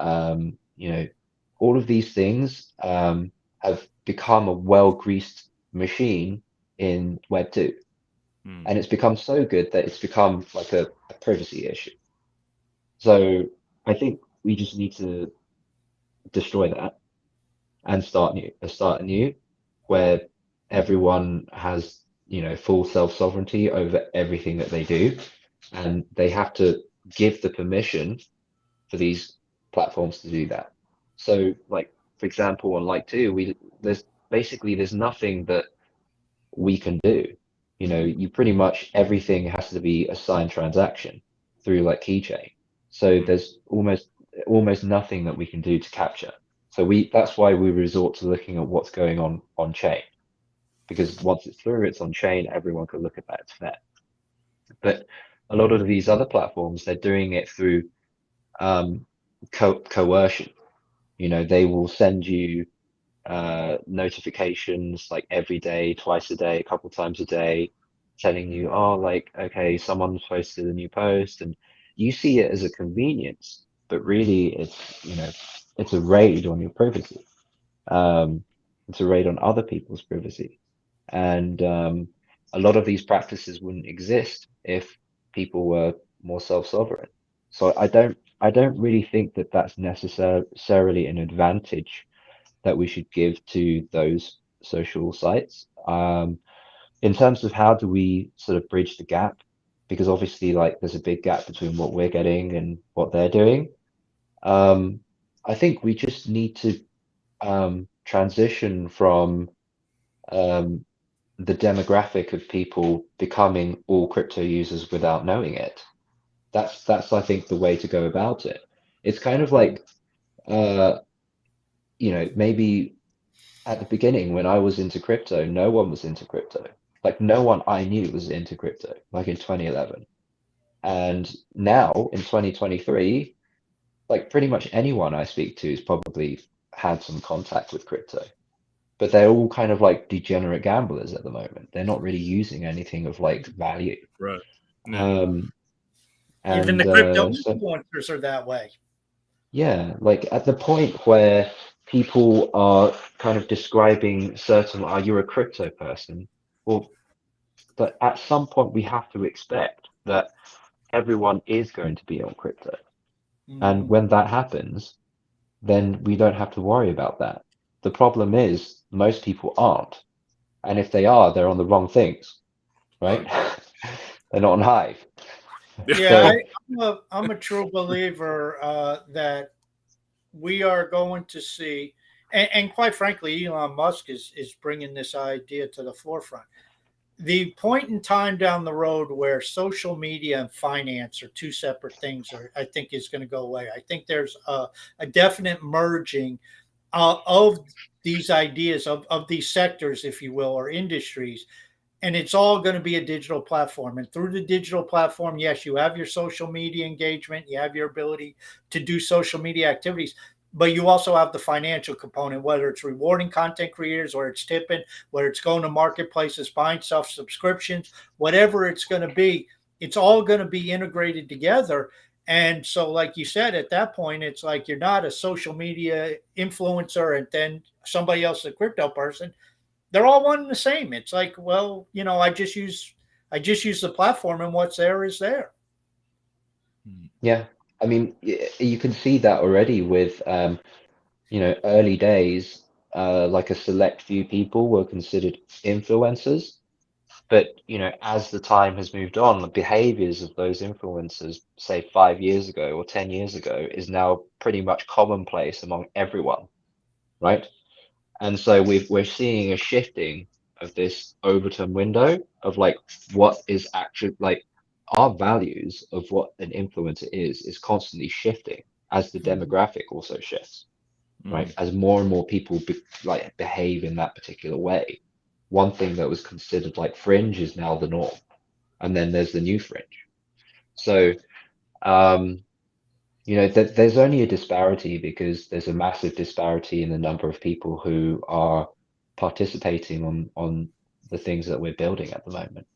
all of these things have become a well-greased machine in Web 2. Mm, And it's become so good that it's become like a privacy issue. So I think we just need to destroy that and start anew, where everyone has, full self-sovereignty over everything that they do, and they have to give the permission for these platforms to do that. So, like for example, on Like 2, there's nothing that we can do. You pretty much everything has to be a signed transaction through like keychain. So mm, there's almost nothing that we can do to capture. So that's why we resort to looking at what's going on chain, because once it's through, it's on chain, everyone can look at that, it's fair. But a lot of these other platforms, they're doing it through coercion. They will send you notifications like every day, twice a day, a couple times a day, telling you, oh, like, okay, someone's posted a new post, and you see it as a convenience, but really it's a raid on your privacy. Um, it's a raid on other people's privacy. And a lot of these practices wouldn't exist if people were more self-sovereign. So I don't really think that that's necessarily an advantage that we should give to those social sites. In terms of how do we sort of bridge the gap, because obviously like there's a big gap between what we're getting and what they're doing. Um, I think we just need to transition from um, the demographic of people becoming all crypto users without knowing it. That's I think the way to go about it. It's kind of like uh, maybe at the beginning when I was into crypto, no one was into crypto. Like no one I knew was into crypto, like in 2011. And now in 2023, like pretty much anyone I speak to has probably had some contact with crypto. But they're all kind of like degenerate gamblers at the moment. They're not really using anything of like value. right. Yeah. Um, Even the and crypto so influencers are that way. yeah, like at the point where people are kind of describing certain, are you a crypto person? Well, but at some point we have to expect that everyone is going to be on crypto. And Mhm. when that happens, then we don't have to worry about that. The problem is most people aren't. And if they are, they're on the wrong things, right? Right. They're not on Hive. Yeah, So, I'm a true believer that we are going to see, and quite frankly, Elon Musk is bringing this idea to the forefront. The point in time down the road where social media and finance are two separate things, I think is going to go away. I think there's a definite merging of these ideas of these sectors, if you will, or industries, and it's all going to be a digital platform. And through the digital platform, yes, you have your social media engagement, you have your ability to do social media activities, but you also have the financial component, whether it's rewarding content creators or it's tipping, whether it's going to marketplaces, buying stuff, subscriptions, whatever it's going to be, it's all going to be integrated together. And so, like you said, at that point, it's like you're not a social media influencer and then somebody else, a crypto person. They're all one and the same. It's like, well, I just use the platform, and what's there is there. Yeah. I mean, you can see that already with, early days, like a select few people were considered influencers. But, as the time has moved on, the behaviors of those influencers, say 5 years ago or 10 years ago, is now pretty much commonplace among everyone, right? And so we're seeing a shifting of this Overton window of like what is actually like our values of what an influencer is constantly shifting as the Mhm. demographic also shifts, right? Mm. As more and more people behave in that particular way. One thing that was considered like fringe is now the norm, and then there's the new fringe. So, um, there's only a disparity because there's a massive disparity in the number of people who are participating on the things that we're building at the moment.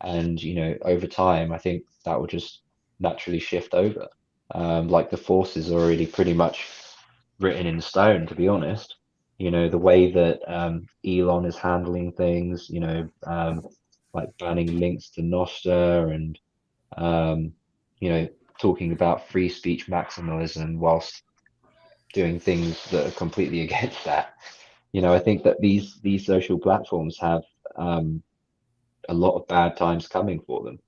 And, over time, I think that will just naturally shift over. Like the forces are already pretty much written in stone, to be honest. The way that Elon is handling things, like banning links to Nostr and um, you know, talking about free speech maximalism whilst doing things that are completely against that. I think that these social platforms have um, a lot of bad times coming for them.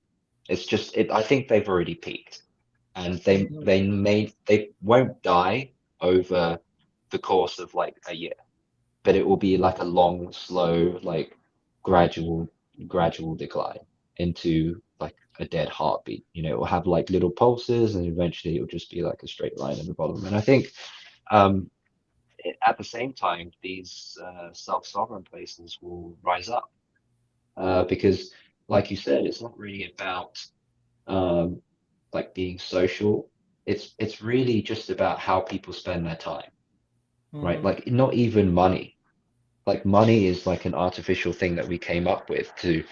It's just I think they've already peaked, and Mhm. they won't die over the course of like a year, but it will be like a long, slow, like gradual, gradual decline into like a dead heartbeat. It will have like little pulses, and eventually it will just be like a straight line at the bottom. And I think um, at the same time, these self-sovereign places will rise up because, like you said, it's not really about um, like being social. It's really just about how people spend their time, right? Mhm. Like not even money. Like money is like an artificial thing that we came up with to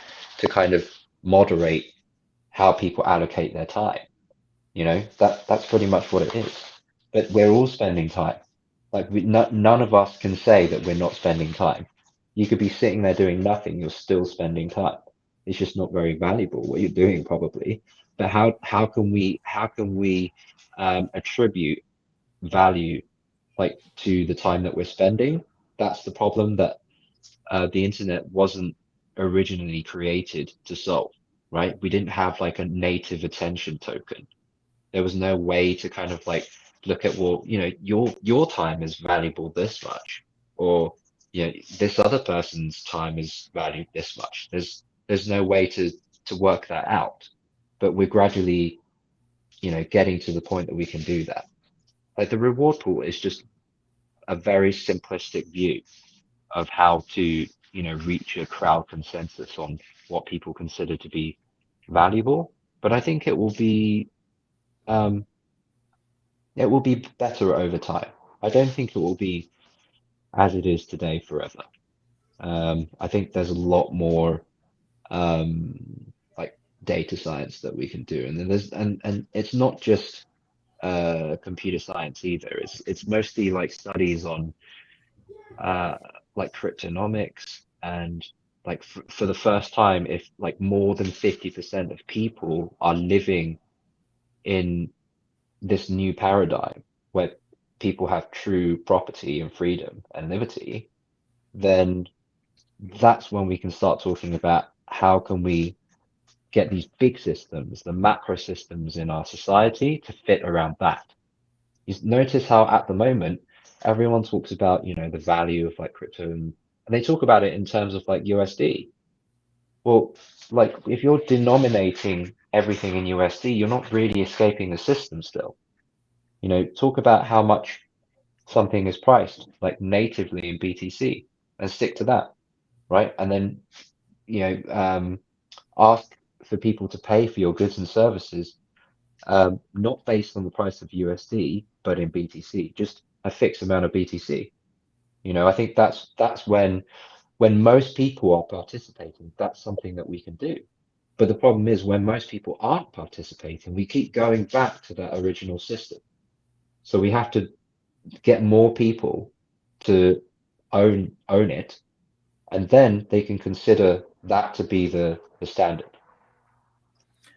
kind of moderate how people allocate their time. That's pretty much what it is. But we're all spending time. Like none of us can say that we're not spending time. You could be sitting there doing nothing, you're still spending time. It's just not very valuable what you're doing probably. But how can we attribute value like to the time that we're spending? That's the problem that the internet wasn't originally created to solve, right? We didn't have like a native attention token. There was no way to kind of like look at, well, your time is valuable this much, or this other person's time is valued this much. There's no way to work that out. But we're gradually, getting to the point that we can do that. Like the reward pool is just a very simplistic view of how to, reach a crowd consensus on what people consider to be valuable. But I think um, it will be better over time. I don't think it will be as it is today forever. I think there's a lot more like data science that we can do, and then and it's not just computer science either. It's mostly like studies on uh, like cryptonomics and like for the first time, if like more than 50% of people are living in this new paradigm where people have true property and freedom and liberty, then that's when we can start talking about how can we get these big systems, the macro systems in our society to fit around that. You notice how at the moment everyone talks about, the value of like crypto and they talk about it in terms of like USD. Well, like if you're denominating everything in USD, you're not really escaping the system still. Talk about how much something is priced like natively in BTC and stick to that, right? And then, you know, um, ask for people to pay for your goods and services, not based on the price of USD, but in BTC, just a fixed amount of BTC. I think that's when most people are participating, that's something that we can do. But the problem is when most people aren't participating, we keep going back to that original system. So we have to get more people to own it, and then they can consider that to be the standard.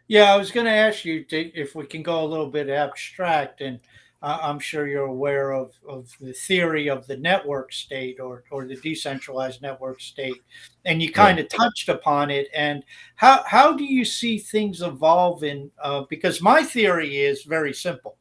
Yeah, I was going to ask you if we can go a little bit abstract, and I'm sure you're aware of the theory of the network state or the decentralized network state, and you Yeah. kind of touched upon it. And how do you see things evolving? Because my theory is very simple.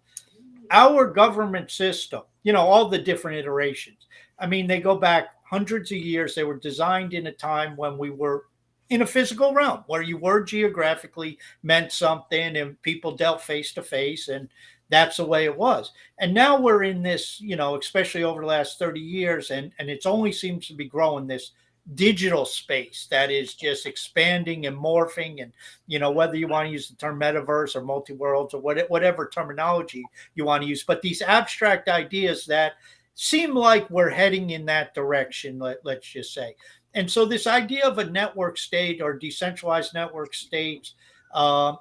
Our government system, all the different iterations. I mean, they go back hundreds of years. They were designed in a time when we were in a physical realm where you were geographically meant something and people dealt face to face, and that's the way it was. And now we're in this, especially over the last 30 years, and it's only seems to be growing, this digital space that is just expanding and morphing. And whether you want to use the term metaverse or multi-worlds or whatever terminology you want to use, but these abstract ideas that seem like we're heading in that direction, let's just say. And so this idea of a network state or decentralized network states,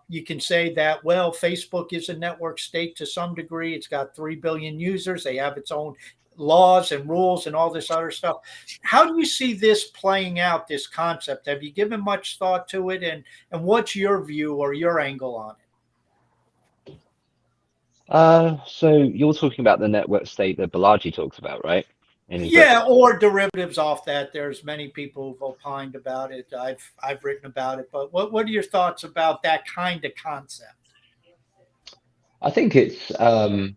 you can say that, well, Facebook is a network state to some degree. It's got 3 billion users. They have its own laws and rules and all this other stuff. How do you see this playing out, this concept? Have you given much thought to it? And what's your view or your angle on it? So you're talking about the network state that Balaji talks about, right? In his book. Yeah, or derivatives off that. There's many people who've opined about it. I've written about it. But what are your thoughts about that kind of concept? I think it's a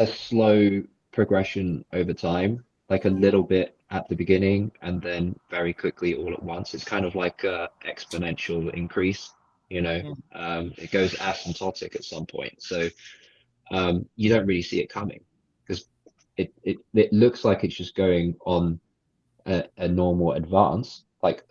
slow progression over time, like a little bit at the beginning and then very quickly all at once. It's kind of like a exponential increase, you know. Mm. It goes asymptotic at some point. So you don't really see it coming because it looks like it's just going on a normal advance, like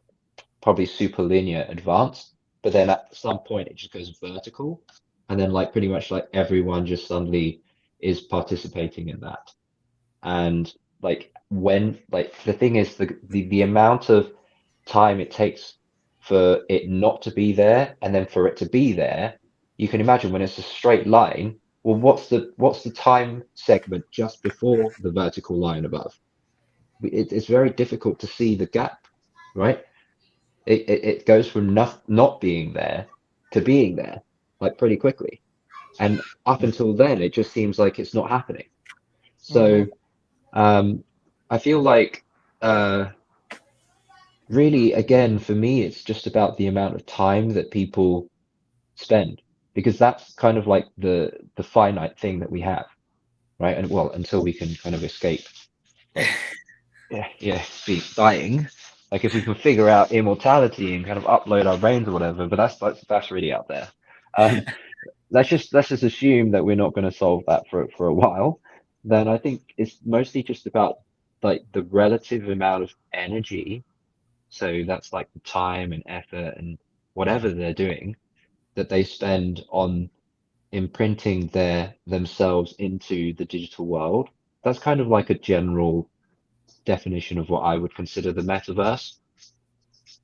probably super linear advance, but then at some point it just goes vertical, and then like pretty much like everyone just suddenly is participating in that. And like when like the thing is the amount of time it takes for it not to be there and then for it to be there, you can imagine when it's a straight line, well, what's the time segment just before the vertical line above? It's very difficult to see the gap, right? It goes from not being there to being there like pretty quickly. And up until then, it just seems like it's not happening. Hmm. So I feel like really, again, for me, it's just about the amount of time that people spend, because that's kind of like the finite thing that we have, right? And well, until we can kind of escape, like yeah, be dying. Like if we can figure out immortality and kind of upload our brains or whatever, but that's really out there. Um, let's just assume that we're not going to solve that for a while. Then I think it's mostly just about like the relative amount of energy. So that's like the time and effort and whatever they're doing that they spend on imprinting themselves into the digital world. That's kind of like a general definition of what I would consider the metaverse.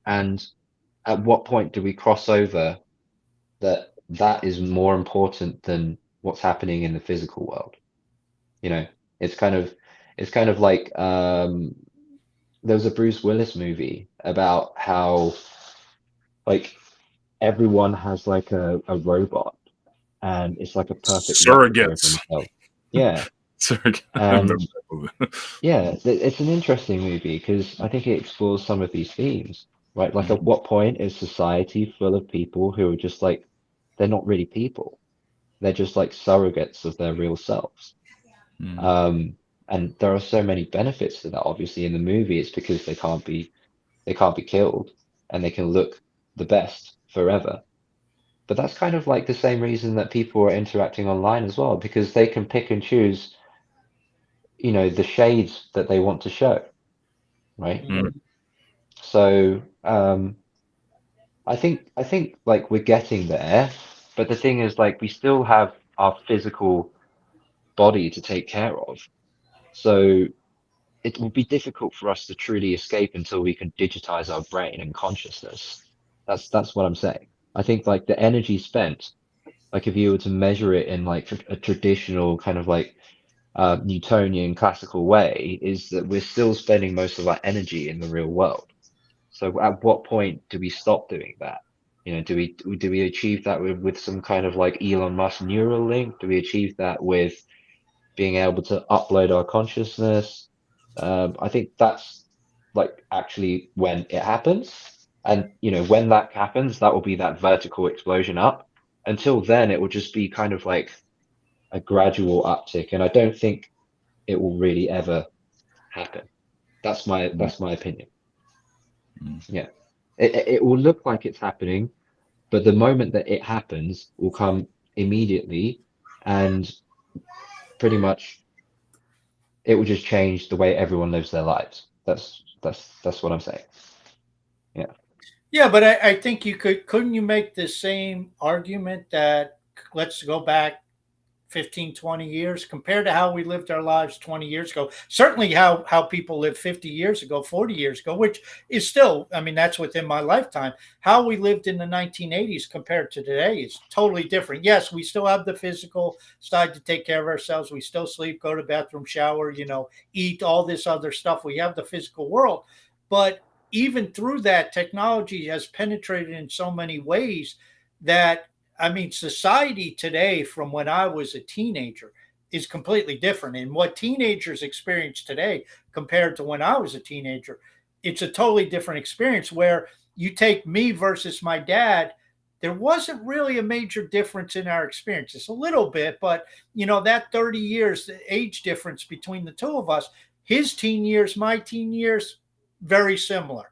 And at what point do we cross over that is more important than what's happening in the physical world? You know, it's kind of like there was a Bruce Willis movie about how like everyone has like a robot and it's like a perfect replica of Surrogates. themselves. Yeah. Surrogate. I remember And that movie. yeah, it's an interesting movie because I think it explores some of these themes, right? Like, Mm, at what point is society full of people who are just like, they're not really people. They're just like surrogates of their real selves. mm. Um, and there are so many benefits to that. Obviously, in the movie, it's because they can't be killed and they can look the best forever. But that's kind of like the same reason that people are interacting online as well, because they can pick and choose, the shades that they want to show, right? Mm. Hmm. So I think like we're getting there, but the thing is like we still have our physical body to take care of. So it will be difficult for us to truly escape until we can digitize our brain and consciousness. That's what I'm saying. I think like the energy spent, like if you were to measure it in like a traditional kind of like Newtonian classical way, is that we're still spending most of our energy in the real world. So at what point do we stop doing that? You know, do we achieve that with some kind of like Elon Musk neural link? Do we achieve that with being able to upload our consciousness? I think that's like actually when it happens. And you know, when that happens, that will be that vertical explosion up. Until then, it will just be kind of like a gradual uptick, and I don't think it will really ever happen. That's my opinion. Mm. Yeah. It will look like it's happening, but the moment that it happens will come immediately, and pretty much it will just change the way everyone lives their lives. That's what I'm saying. Yeah. Yeah, but I think couldn't you make the same argument that let's go back 15, 20 years compared to how we lived our lives 20 years ago, certainly how people lived 50 years ago, 40 years ago, which is still, I mean, that's within my lifetime. How we lived in the 1980s compared to today is totally different. Yes, we still have the physical side to take care of ourselves. We still sleep, go to the bathroom, shower, eat, all this other stuff. We have the physical world, but even through that, technology has penetrated in so many ways that, I mean, society today from when I was a teenager is completely different. And what teenagers experience today compared to when I was a teenager, it's a totally different experience where you take me versus my dad. There wasn't really a major difference in our experiences, a little bit, but that 30 years, the age difference between the two of us, his teen years, my teen years, very similar.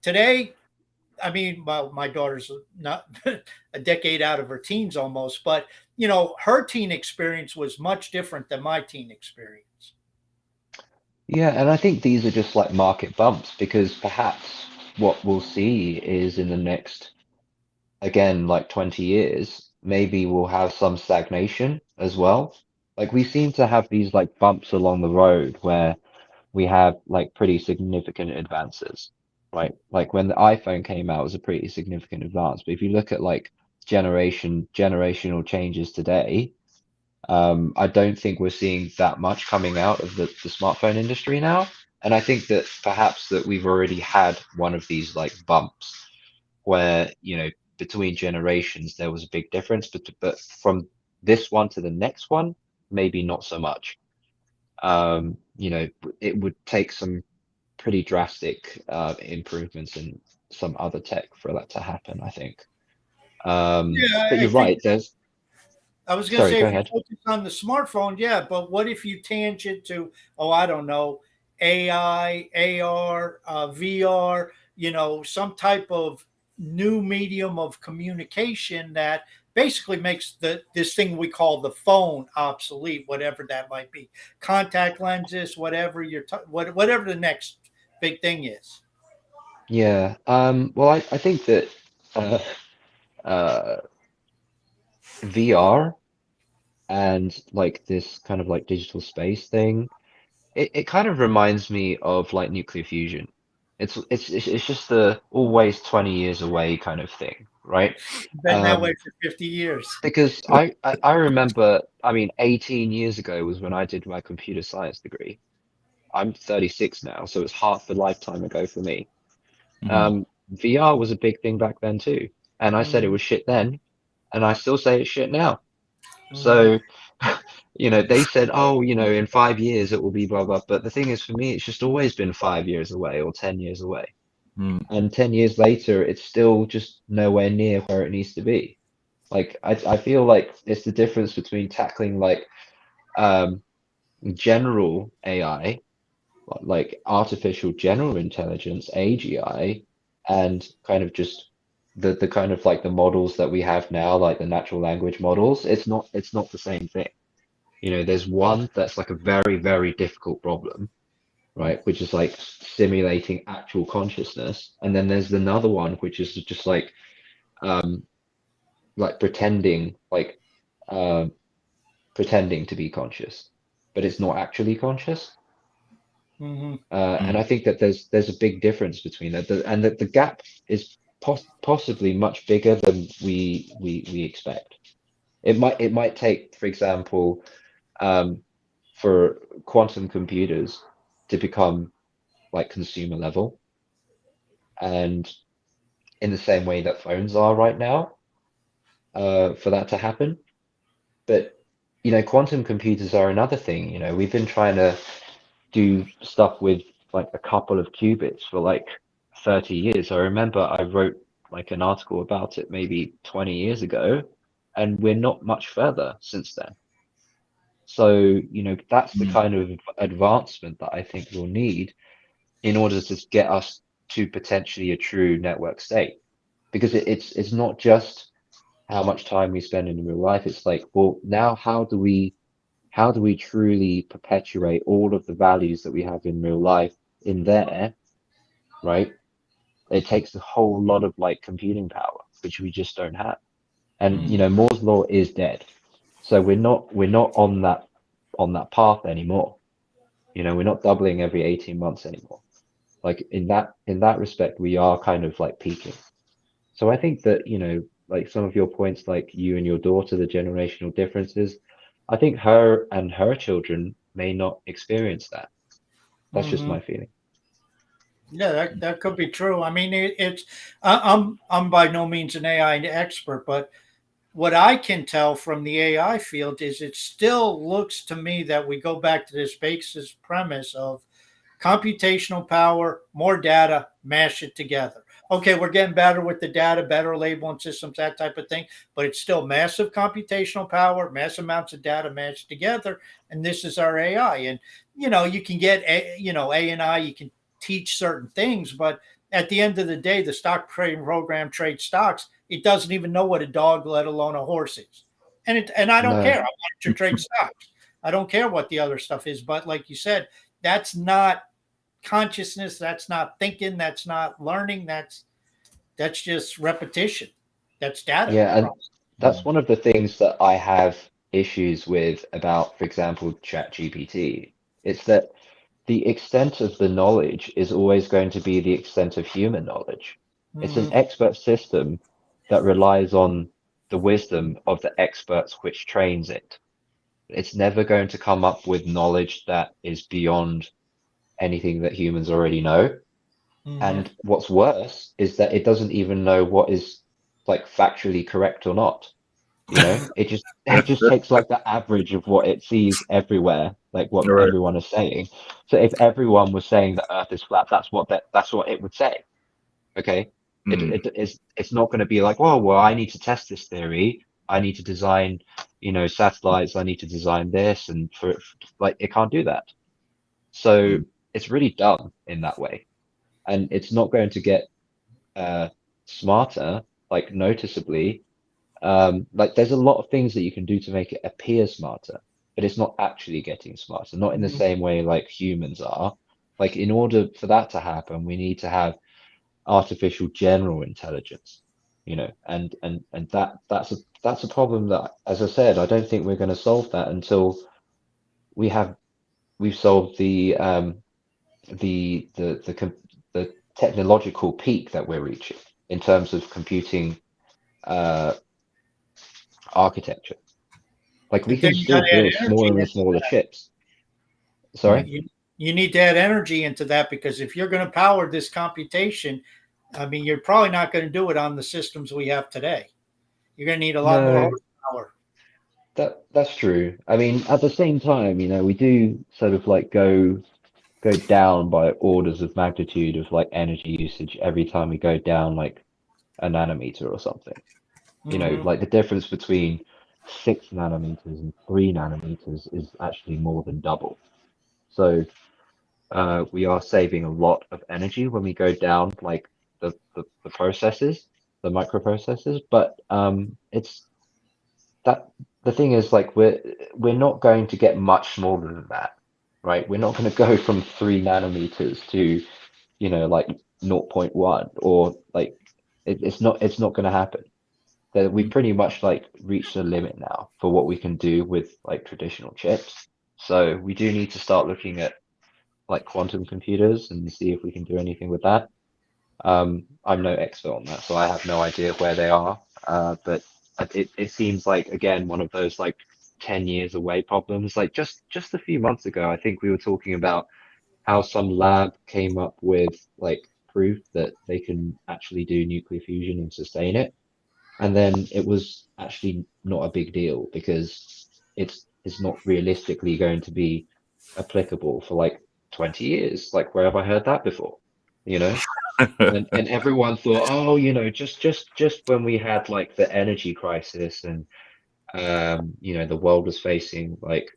Today, I mean, well, my daughter's not a decade out of her teens almost, but her teen experience was much different than my teen experience. Yeah, and I think these are just like market bumps because perhaps what we'll see is in the next, again, like 20 years, maybe we'll have some stagnation as well. Like we seem to have these like bumps along the road where we have like pretty significant advances, right? Like when the iPhone came out, it was a pretty significant advance. But if you look at like generational changes today, I don't think we're seeing that much coming out of the smartphone industry now. And I think that perhaps that we've already had one of these like bumps where, between generations there was a big difference, but from this one to the next one, maybe not so much. You know, it would take some pretty drastic improvements in some other tech for that to happen, I think. Yeah, But I you're think right. There's, I was going to sorry, say go if you ahead. focus on the smartphone, yeah, but what if you tangent to, oh, I don't know, AI, AR, VR, some type of new medium of communication that basically makes this thing we call the phone obsolete, whatever that might be, contact lenses, whatever whatever the next big thing is. Yeah. Well, I think that uh, uh, VR and like this kind of like digital space thing, it kind of reminds me of like nuclear fusion. It's just the always 20 years away kind of thing, right? Been that way Um, for 50 years. because I remember, I mean, 18 years ago was when I did my computer science degree. I'm 36 now, so it's half a lifetime ago for me. Mhm. VR was a big thing back then too, and I said it Mhm, was shit then, and I still say it's shit now. mhm. So, they said, oh, in 5 years it will be blah blah. But the thing is, for me, it's just always been 5 years away or 10 years away, Mm. and 10 years later, it's still just nowhere near where it needs to be. Like I feel like it's the difference between tackling like um general AI, like artificial general intelligence, AGI, and kind of just the kind of like the models that we have now, like the natural language models. It's not the same thing. There's one that's like a very, very difficult problem, right? Which is like simulating actual consciousness. And then there's another one which is just um like pretending um pretending to be conscious, but it's not actually conscious. Hmm. And I think that there's a big difference between that, and that the gap is possibly much bigger than we expect. It might take, for example, um, for quantum computers to become like consumer level, and in the same way that phones are right now, for that to happen. But quantum computers are another thing. We've been trying to do stuff with like a couple of qubits for like 30 years. I remember I wrote like an article about it maybe 20 years ago, and we're not much further since then. So, that's the kind of advancement that I think we'll need in order to get us to potentially a true network state. Because it's not just how much time we spend in real life. It's like, well, now how do we truly perpetuate all of the values that we have in real life in there, right? It takes a whole lot of like computing power, which we just don't have. And Hmm. Moore's law is dead. So we're not on that path anymore. We're not doubling every 18 months anymore. Like in that respect, we are kind of like peaking. So I think that, like some of your points, like you and your daughter, the generational differences, I think her and her children may not experience that. That's just Hmm. my feeling. Yeah, that could be true. I mean, it's I'm by no means an AI expert, but what I can tell from the AI field is it still looks to me that we go back to this basis premise of computational power, more data, mash it together. Okay, we're getting better with the data, better labeling systems, that type of thing, but it's still massive computational power, massive amounts of data mashed together, and this is our AI. And you can get A and I, you can teach certain things, but at the end of the day, the stock trading program trades stocks. It doesn't even know what a dog, let alone a horse is, and I don't care. No, I want it to trade stocks. I don't care what the other stuff is, but like you said, that's not consciousness, that's not thinking, that's not learning, that's just repetition, that's data yeah, and that's processing. one of the things that I have issues with about, for example, ChatGPT. It's that the extent of the knowledge is always going to be the extent of human knowledge. It's an Mm-hmm. expert system that relies on the wisdom of the experts which trains it. It's never going to come up with knowledge that is beyond anything that humans already know. Mm-hmm. And what's worse is that it doesn't even know what is like factually correct or not. It just takes like the average of what it sees everywhere, like what Right. everyone is saying. So if everyone was saying the Earth is flat, that's what it would say. Okay. Mm. It's not going to be like, oh well, I need to test this theory. I need to design, satellites. I need to design this, and for like it can't do that. So Mm. it's really dumb in that way, and it's not going to get uh smarter, like noticeably. Like there's a lot of things that you can do to make it appear smarter, but it's not actually getting smarter, not in the Mm-hmm. same way like humans are. Like in order for that to happen, we need to have artificial general intelligence, and that's a problem that, as I said, I don't think we're going to solve that until we have we've solved the technological peak that we're reaching in terms of computing uh, architecture. Like we But can then you still got to add build energy smaller and into smaller that. ships. you, Sorry? you, you need to add energy into that, because if you're going to power this computation, I mean, you're probably not going to do it on the systems we have today. You're going to need a lot more No, horsepower. that's true. I mean, at the same time, we do sort of like go down by orders of magnitude of like energy usage every time we go down like a nanometer or something. Mm-hmm. Like the difference between 6 nanometers and 3 nanometers is actually more than double. So we are saving a lot of energy when we go down like the processes, the microprocessors. But it's that the thing is like we're not going to get much smaller than that, right? We're not going to go from 3 nanometers to like zero point 0.1, or like it's not going to happen. that we pretty much like reached a limit now for what we can do with like traditional chips. So we do need to start looking at like quantum computers and see if we can do anything with that. I'm no expert on that, so I have no idea where they are. But it seems like again one of those like 10 years away problems. Like just a few months ago, I think we were talking about how some lab came up with like proof that they can actually do nuclear fusion and sustain it. And then it was actually not a big deal because it's not realistically going to be applicable for like 20 years. Like where have I heard that before? You know? And everyone thought, oh, just when we had like the energy crisis and the world was facing like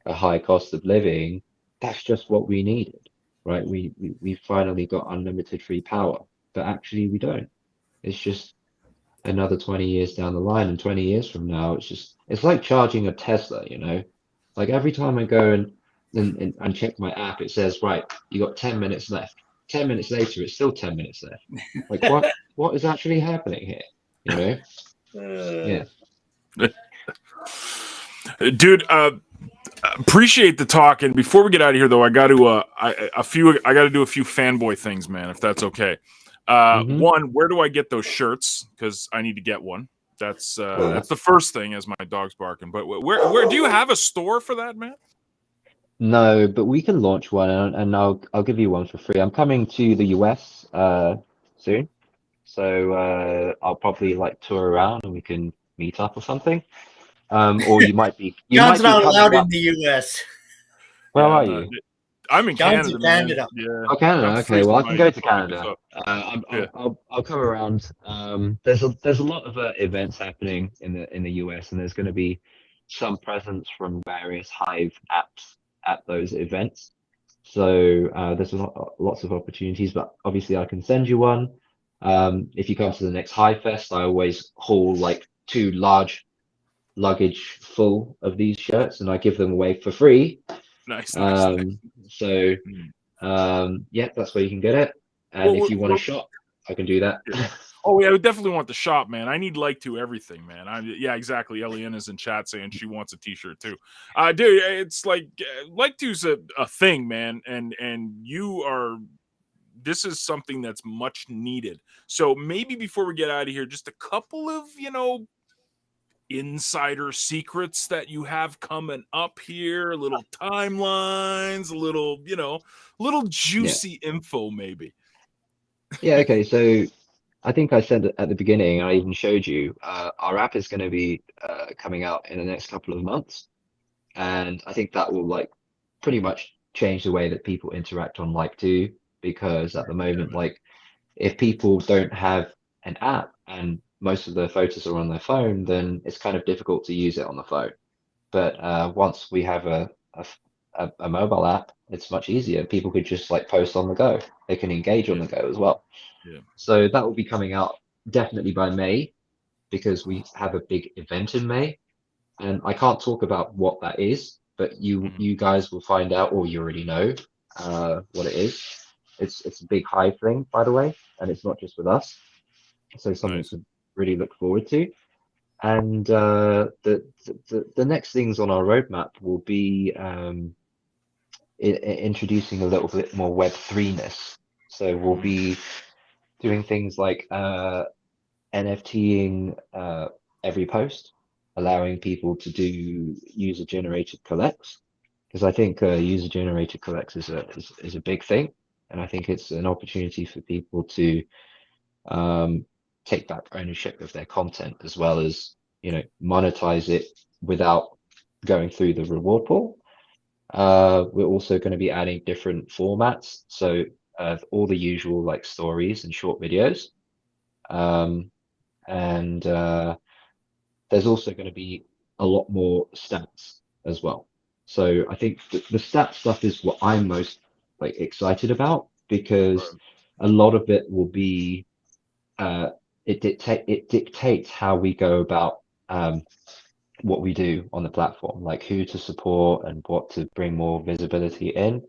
a high cost of living, that's just what we needed, right? We finally got unlimited free power, but actually we don't. It's just another 20 years down the line, and 20 years from now, it's like charging a Tesla, you know? Like every time I go and check my app, it says, right, you got 10 minutes left. 10 minutes later, it's still 10 minutes left. Like what is actually happening here? You know? Yeah. Dude, appreciate the talk. And before we get out of here, though, I got to I got to do a few fanboy things, man. If that's okay. Hmm. One, where do I get those shirts? Because I need to get one. That's Cool. the first thing as my dog's barking. But where do you have a store for that, man? No, but we can launch one, and I'll give you one for free. I'm coming to the US soon, so I'll probably like tour around and we can meet up or something. Or you John's might be not coming allowed in up. the U.S. Where Yeah, are no, you? I'm in John's in Canada, man. Canada. Yeah, Oh, I'm Canada. Okay, well freezing I can my go to focus Canada. up. Yeah, I'll come around. There's a lot of events happening in the US, and there's going to be some presence from various Hive apps at those events. So there's lots of opportunities, but obviously I can send you one. If you come to the next Hive Fest, I always haul like two large luggage full of these shirts, and I give them away for free. nice, nice, nice. Um, so Mm. yeah, that's where you can get it. And Well, if you want a shot, I can do that. yeah. Oh yeah, I would definitely want the shop, man. I need like to everything, man. Yeah, exactly. Eliana's in chat saying she wants a t-shirt too. Dude, it's like to's a thing, man, and you are. This is something that's much needed. So maybe before we get out of here, just a couple of insider secrets that you have coming up here, little timelines, little Yeah. juicy info, maybe. Yeah. Okay. So I think I said at the beginning, I even showed you, our app is going to be coming out in the next couple of months. And I think that will like pretty much change the way that people interact on like two, because at the Yeah, moment, man. like if people don't have an app and most of their photos are on their phone, then it's kind of difficult to use it on the phone. But once we have a mobile app, it's much easier. People could just like post on the go. They can engage on Yeah, the go as well. yeah. So that will be coming out definitely by May, because we have a big event in May, and I can't talk about what that is, but Mhm. you guys will find out, or you already know what it is. It's a big Hive thing, by the way, and it's not just with us. So something Nice. to really look forward to. And the next things on our roadmap will be introducing a little bit more Web3-ness. So we'll Mm, be doing things like NFTing every post, allowing people to do user-generated collects, because I think user-generated collects is a big thing, and I think it's an opportunity for people to um, take back ownership of their content, as well as monetize it without going through the reward pool. We're also going to be adding different formats, so all the usual like stories and short videos. Um, and there's also going to be a lot more stats as well. So I think the stats stuff is what I'm most like excited about, because right. a lot of it will be it dictates how we go about what we do on the platform, like who to support and what to bring more visibility in.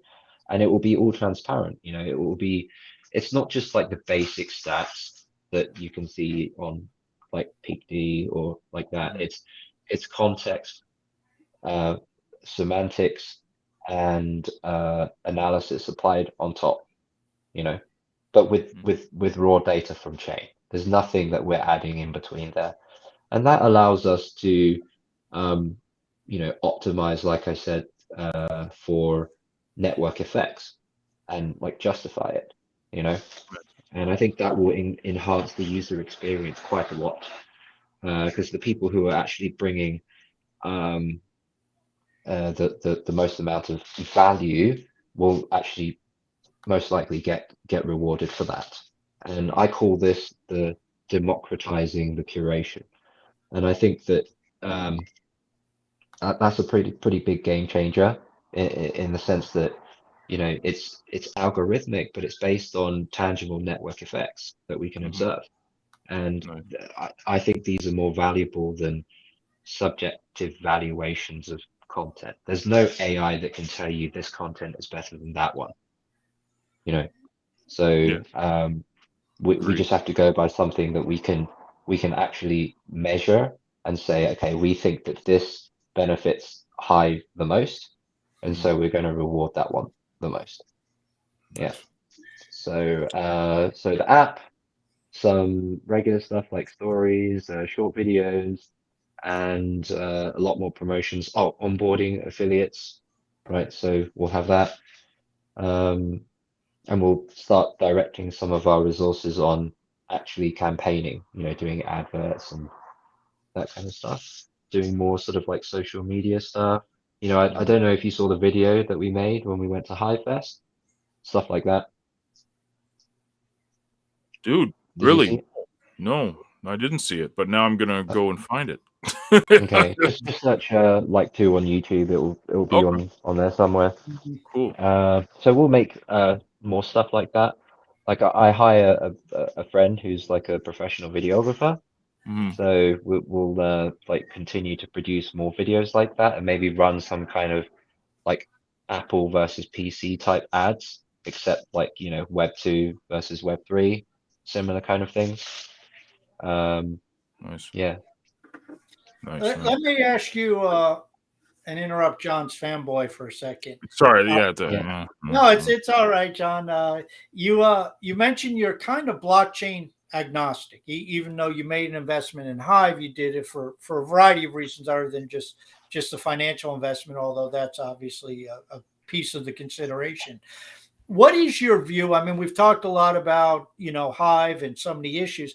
And it will be all transparent. It's not just like the basic stats that you can see on like peak D or like that. It's context, uh, semantics, and analysis applied on top, you know, but with raw data from chain. There's nothing that we're adding in between there, and that allows us to, um, optimize, like I said, for network effects and like justify it, you know. And I think that will enhance the user experience quite a lot, because the people who are actually bringing um, the most amount of value will actually most likely get rewarded for that. And I call this the democratizing the curation. And I think that that's a pretty big game changer in the sense that it's algorithmic, but it's based on tangible network effects that we can Mm-hmm. observe. And Nice. I think these are more valuable than subjective valuations of content. There's no AI that can tell you this content is better than that one, you know. So Yeah, we agreed. just have to go by something that we can actually measure and say, okay, we think that this benefits Hive the most, and Mm-hmm. so we're going to reward that one the most. Yeah. Nice. So the app, some regular stuff like stories, short videos, and a lot more promotions. Oh, onboarding affiliates, right? So we'll have that. Um, and we'll start directing some of our resources on actually campaigning, doing adverts and that kind of stuff, doing more sort of like social media stuff. I don't know if you saw the video that we made when we went to High Fest, stuff like that. Dude, Did you see really? it? No, I didn't see it, but now I'm gonna Uh, go and find it. Okay, just search like two on YouTube. It'll be Okay, on there somewhere. Mhm. cool. So we'll make more stuff like that. Like I hire a friend who's like a professional videographer. Mm-hmm. So we'll like continue to produce more videos like that and maybe run some kind of like Apple versus PC type ads, except like, Web 2 versus Web 3, similar kind of things. Um, Nice, yeah. nice, Let, nice. let me ask you and interrupt John's fanboy for a second. Sorry, Uh, yeah, Yeah. no, it's all right, John. You mentioned you're kind of blockchain agnostic, even though you made an investment in Hive. You did it for a variety of reasons other than just the financial investment, although that's obviously a piece of the consideration. What is your view? I mean, we've talked a lot about Hive and some of the issues.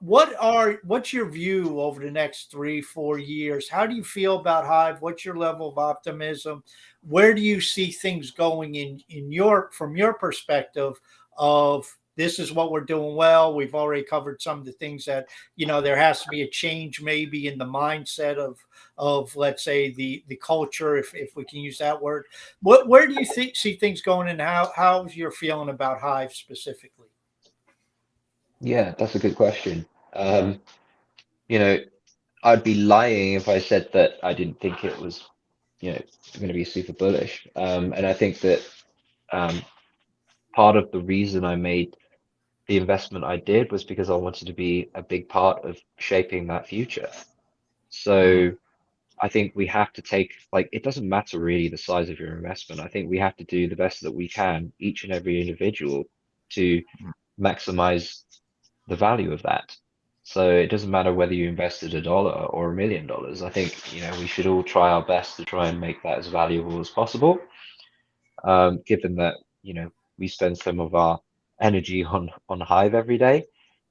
What's your view over the next 3 4 years? How do you feel about Hive? What's your level of optimism? Where do you see things going in your from your perspective of this is what we're doing well? We've already covered some of the things that there has to be a change maybe in the mindset of let's say the culture, if we can use that word. Where do you see things going, and how's your feeling about Hive specifically? Yeah, that's a good question. You know, I'd be lying if I said that I didn't think it was, going to be super bullish. And I think that um, part of the reason I made the investment I did was because I wanted to be a big part of shaping that future. Mm-hmm. So I think we have to take, like, it doesn't matter really the size of your investment. I think we have to do the best that we can, each and every individual, to maximize the value of that. So it doesn't matter whether you invested $1 or $1 million. I think, we should all try our best to try and make that as valuable as possible, given that, we spend some of our energy on Hive every day.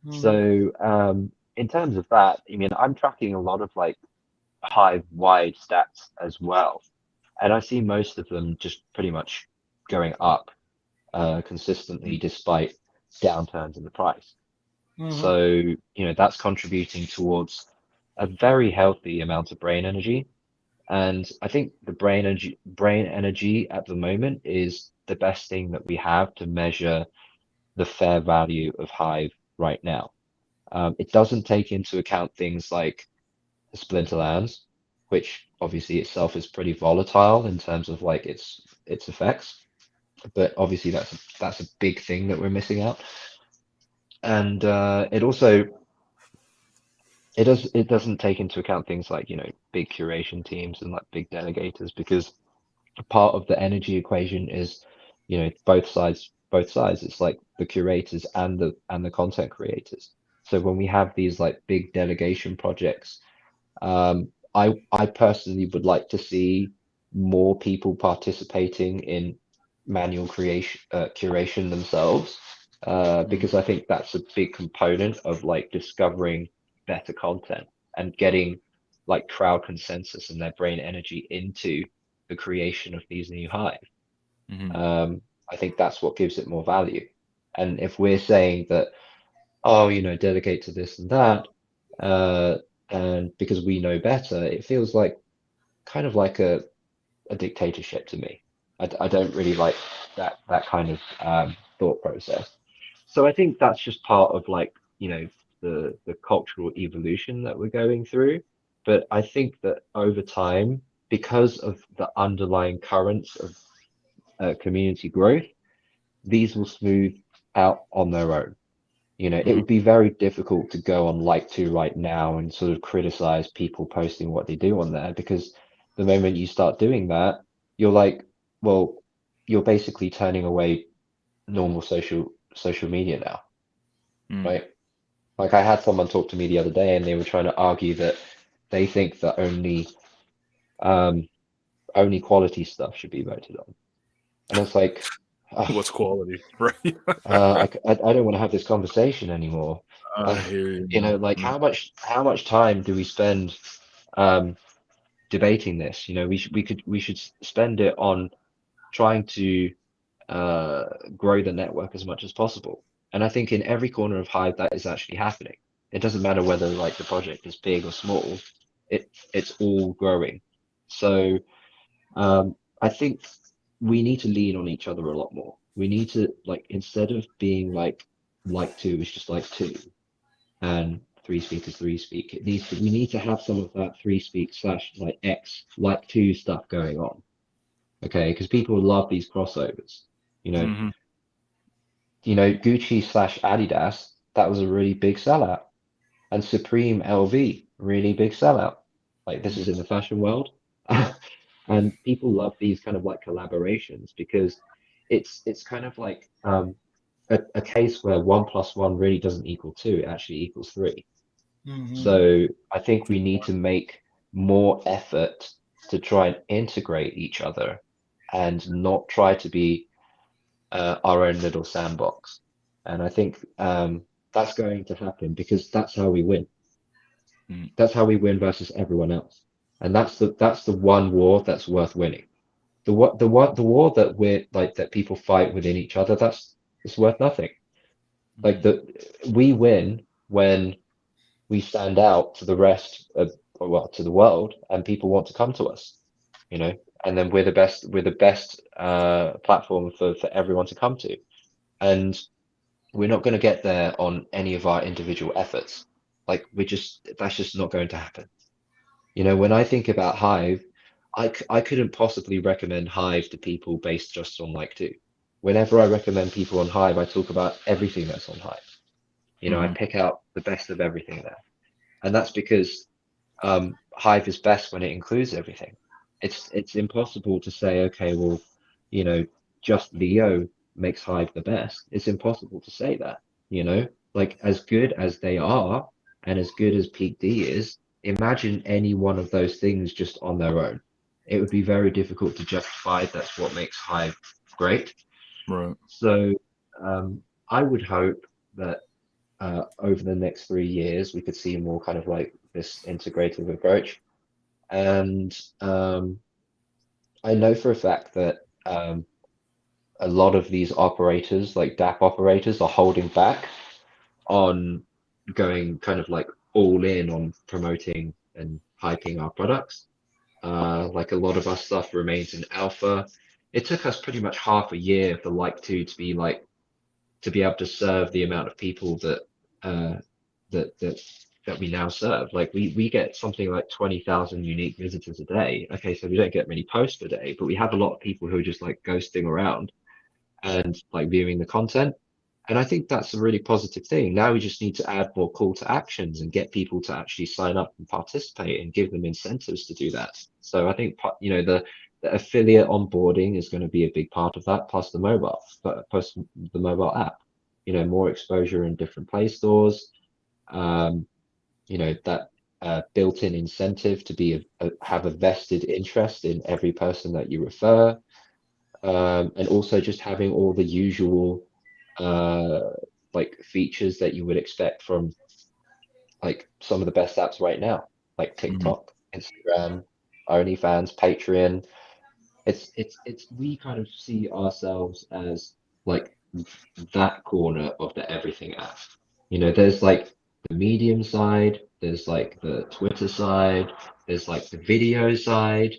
Mhm. So in terms of that, I mean, I'm tracking a lot of like Hive-wide stats as well. And I see most of them just pretty much going up consistently despite downturns in the price. Mhm. So, that's contributing towards a very healthy amount of brain energy. And I think the brain energy at the moment is the best thing that we have to measure the fair value of Hive right now. It doesn't take into account things like the splinter lands, which obviously itself is pretty volatile in terms of like its effects. But obviously that's a big thing that we're missing out. And it also it doesn't take into account things like, big curation teams and like big delegators, because part of the energy equation is, both sides. It's like the curators and the content creators. So when we have these like big delegation projects, I personally would like to see more people participating in manual creation, curation themselves, Mm, because I think that's a big component of like discovering better content and getting like crowd consensus and their brain energy into the creation of these new hives. mhm, Um, I think that's what gives it more value. And if we're saying that, oh, delegate to this and that, uh, and because we know better, it feels like kind of like a dictatorship to me. I don't really like that kind of thought process. So I think that's just part of like, the cultural evolution that we're going through. But I think that over time, because of the underlying currents of community growth, these will smooth out on their own. It mhm. would be very difficult to go on like to right now and sort of criticize people posting what they do on there, because the moment you start doing that, you're like, well, you're basically turning away normal social media now, Mm. right? Like I had someone talk to me the other day and they were trying to argue that they think that um only quality stuff should be voted on. And it's like, uh, What's quality, right? I don't want to have this conversation anymore. I Uh, hear you, man. like Mm, how much time do we spend um, debating this? We should spend it on trying to uh, grow the network as much as possible. And I think in every corner of Hive that is actually happening. It doesn't matter whether like the project is big or small. It's all growing. So I think we need to lean on each other a lot more. We need to like, instead of being like two is just like two and three speak is three speak. We need to have some of that three speak slash like X like two stuff going on. Okay, because people love these crossovers. You know, mhm, Gucci slash Adidas, that was a really big sellout. And Supreme LV, really big sellout. Like this is in the fashion world. And people love these kind of like collaborations because it's kind of like a case where one plus one really doesn't equal two, it actually equals three. Hmm. So I think we need to make more effort to try and integrate each other and not try to be our own little sandbox. And I think that's going to happen because that's how we win. mm, That's how we win versus everyone else. And that's the one war that's worth winning. The war that we're like that people fight within each other, that's it's worth nothing. Like mhm. the we win when we stand out to the rest of, well, to the world, and people want to come to us, you know, and then we're the best platform for everyone to come to. And we're not going to get there on any of our individual efforts. Like that's just not going to happen. When I think about Hive, I couldn't possibly recommend Hive to people based just on like two. Whenever I recommend people on Hive, I talk about everything that's on Hive. I Mhm. pick out the best of everything there. And that's because Hive is best when it includes everything. It's impossible to say, okay, well, you know, just Leo makes Hive the best. It's impossible to say that, like as good as they are and as good as Peak D is, imagine any one of those things just on their own. It would be very difficult to justify that's what makes Hive great. Right. So I would hope that over the next 3 years, we could see more kind of like this integrative approach. And I know for a fact that a lot of these operators, like DApp operators, are holding back on going kind of like all in on promoting and hyping our products. Like a lot of our stuff remains in alpha. It took us pretty much half a year for like to be like to be able to serve the amount of people uh, that we now serve. Like we get something like 20,000 unique visitors a day. Okay, so we don't get many posts per day, but we have a lot of people who are just like ghosting around and like viewing the content. And I think that's a really positive thing. Now we just need to add more call to actions and get people to actually sign up and participate and give them incentives to do that. So I think, the affiliate onboarding is going to be a big part of that, plus plus the mobile app. More exposure in different Play stores. That built-in incentive to have a vested interest in every person that you refer, and also just having all the usual like features that you would expect from like some of the best apps right now, like TikTok, Instagram, OnlyFans, Patreon. It's we kind of see ourselves as like that corner of the everything app. There's like the Medium side, there's like the Twitter side, there's like the video side,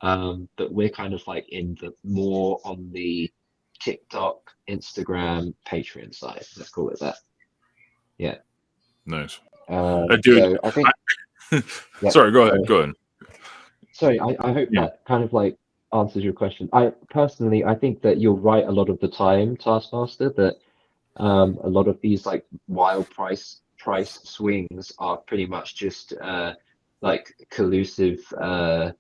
but we're kind of like in the more on the TikTok, Instagram, Patreon side. Let's call it that. Yeah. Nice. Dude, So I think. Yeah, sorry, go ahead. Go ahead. Sorry, I hope that kind of like answers your question. I think that you're right a lot of the time, Taskmaster, that a lot of these like wild price swings are pretty much just like collusive like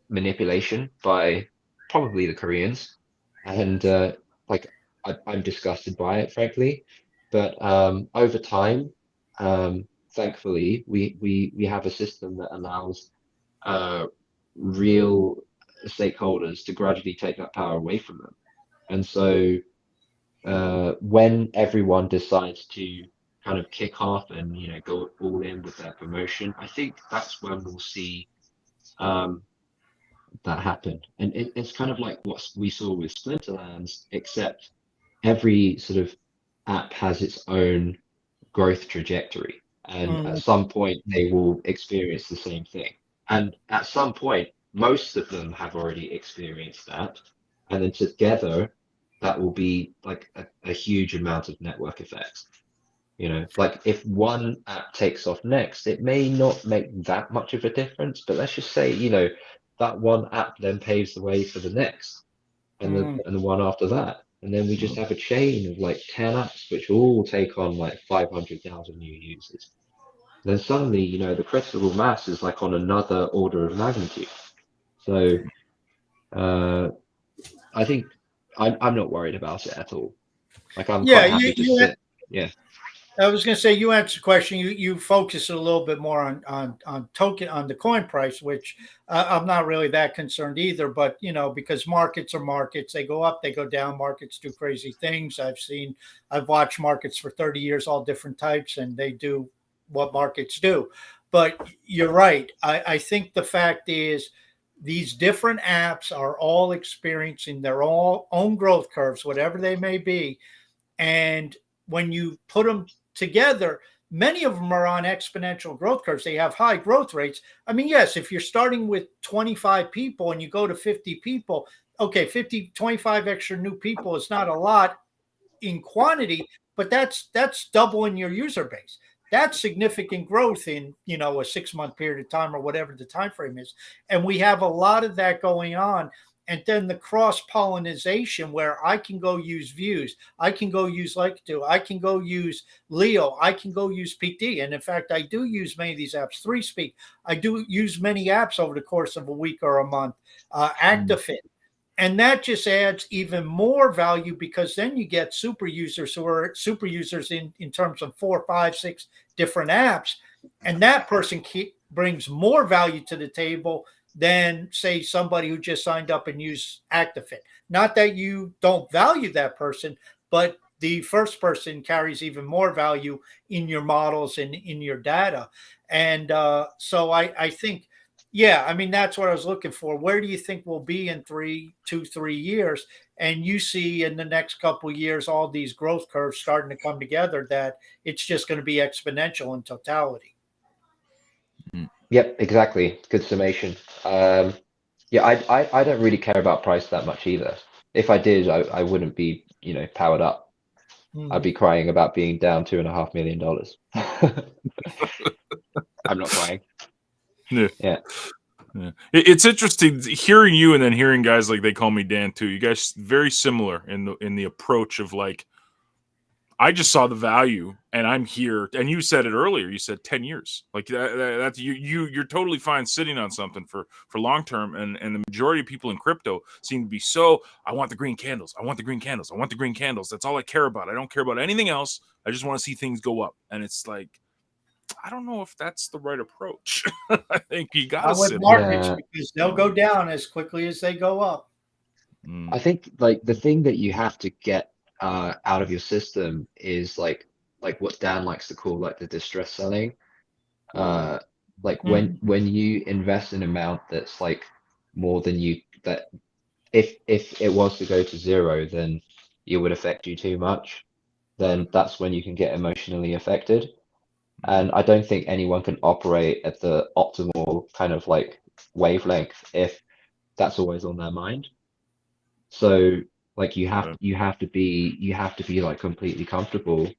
manipulation by probably the Koreans, and like I'm disgusted by it, frankly. But over time, thankfully, we have a system that allows real stakeholders to gradually take that power away from them. And so when everyone decides to kind of kick off and go all in with their promotion, I think that's when we'll see that happen. And it's kind of like what we saw with Splinterlands, except every sort of app has its own growth trajectory. And at some point, they will experience the same thing. And at some point, most of them have already experienced that. And then together, that will be like a huge amount of network effects. Like if one app takes off next, it may not make that much of a difference, but let's just say, that one app then paves the way for the next and the one after that. And then we just have a chain of like 10 apps, which all take on like 500,000 new users. Then suddenly, the critical mass is like on another order of magnitude. So I think I'm not worried about it at all. Like I'm quite happy to sit. Yeah. I was going to say you answered the question. You focus a little bit more on token on the coin price, which I'm not really that concerned either. But because markets are markets, they go up, they go down. Markets do crazy things. I've watched markets for 30 years, all different types, and they do what markets do. But you're right. I think the fact is these different apps are all experiencing their own growth curves, whatever they may be, and when you put them together, many of them are on exponential growth curves. They have high growth rates. I mean, yes, if you're starting with 25 people and you go to 50 people, okay, 25 extra new people is not a lot in quantity, but that's doubling your user base. That's significant growth in a 6-month period of time or whatever the time frame is. And we have a lot of that going on. And then the cross pollination where I can go use Views, I can go use Like2, I can go use Leo, I can go use PD. And in fact, I do use many of these apps. 3Speak, I do use many apps over the course of a week or a month. ActiveFit. And that just adds even more value because then you get super users who are super users in terms of 4, 5, 6 different apps. And that person brings more value to the table than, say, somebody who just signed up and used ActiveFit. Not that you don't value that person, but the first person carries even more value in your models and in your data. And so I think, yeah, I mean, that's what I was looking for. Where do you think we'll be in 3 years? And you see in the next couple of years, all these growth curves starting to come together, that it's just going to be exponential in totality. Yep, exactly. Good summation. Yeah, I don't really care about price that much either. If I did, I wouldn't be, powered up. I'd be crying about being down $2.5 million. I'm not crying. Yeah. Yeah. Yeah. It's interesting hearing you and then hearing guys like they call me Dan too. You guys very similar in the approach of like, I just saw the value and I'm here. And you said it earlier. You said 10 years. Like that's you're totally fine sitting on something for long term. And the majority of people in crypto seem to be I want the green candles. I want the green candles. I want the green candles. That's all I care about. I don't care about anything else. I just want to see things go up. And it's like, I don't know if that's the right approach. I think you got to sit. Markets, because they'll go down as quickly as they go up. I think like the thing that you have to get out of your system is like what Dan likes to call like the distress selling. Like when you invest an amount that's like more than that if it was to go to zero, then it would affect you too much. Then that's when you can get emotionally affected. And I don't think anyone can operate at the optimal kind of like wavelength if that's always on their mind. So like you have to be like completely comfortable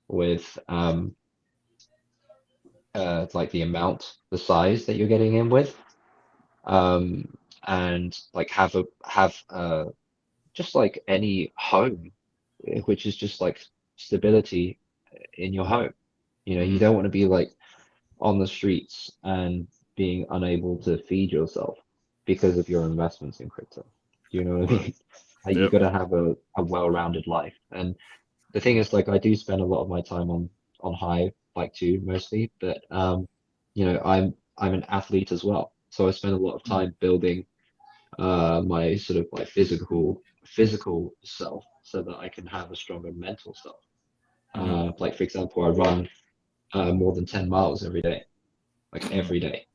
with like the size that you're getting in with, and like have just like any home, which is just like stability in your home. You don't want to be like on the streets and being unable to feed yourself because of your investments in crypto. Do you know what I mean? Like you got to have a well-rounded life. And the thing is, like, I do spend a lot of my time on Hive, like too, mostly, but I'm an athlete as well, so I spend a lot of time building my sort of like physical self so that I can have a stronger mental self. Like for example, I run more than 10 miles every day, like every day.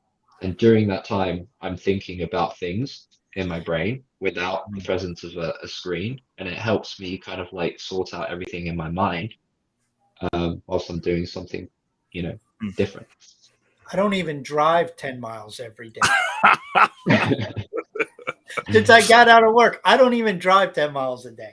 And during that time, I'm thinking about things in my brain without the presence of a screen. And it helps me kind of like sort out everything in my mind whilst I'm doing something, different. I don't even drive 10 miles every day. Since I got out of work, I don't even drive 10 miles a day.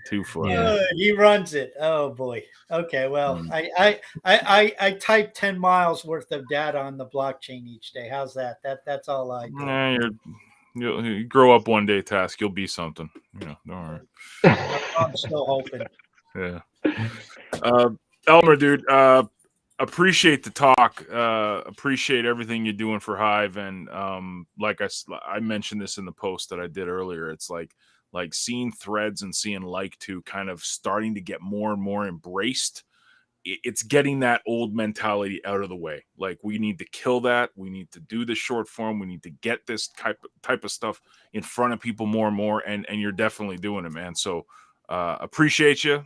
Too funny. Yeah. He runs it. Oh boy. Okay. Well, I type 10 miles worth of data on the blockchain each day. How's that? That's all I do. You grow up one day, Task. You'll be something. Don't worry. I'm still hoping. Yeah. Elmer, dude, appreciate the talk. Appreciate everything you're doing for Hive. And like I mentioned this in the post that I did earlier, it's like seeing threads and seeing Like2 kind of starting to get more and more embraced. It's getting that old mentality out of the way. Like we need to kill that. We need to do the short form. We need to get this type of stuff in front of people more and more. And you're definitely doing it, man. So appreciate you.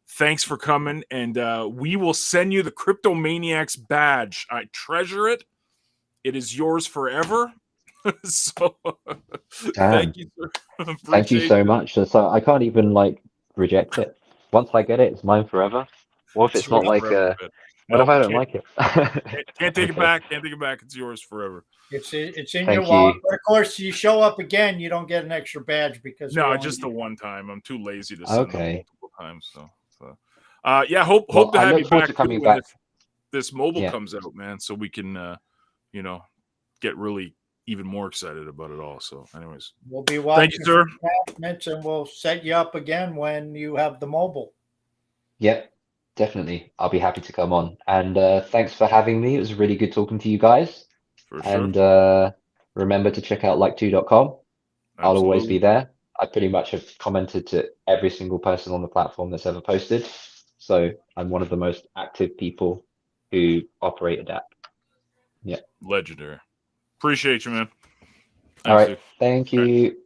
Thanks for coming. And we will send you the CryptoManiacs badge. I treasure it. It is yours forever. So thank you, sir. Thank you so much. So I can't even like reject it. Once I get it, it's mine forever. What if it's not like what if I don't like it? Can't take it back. Can't take it back. It's yours forever. It's in your wallet. But of course, you show up again, you don't get an extra badge because just the one time. I'm too lazy to send them multiple times. So hope to have you back when this mobile comes out, man, so we can get really even more excited about it all. So anyways, we'll be watching. Thank you, sir. And we'll set you up again when you have the mobile. Yep, definitely. I'll be happy to come on. And thanks for having me. It was really good talking to you guys. For sure. And remember to check out like2.com. I'll always be there. I pretty much have commented to every single person on the platform that's ever posted. So I'm one of the most active people who operate a DApp. Yeah. Legendary. Appreciate you, man. All right. Thank you.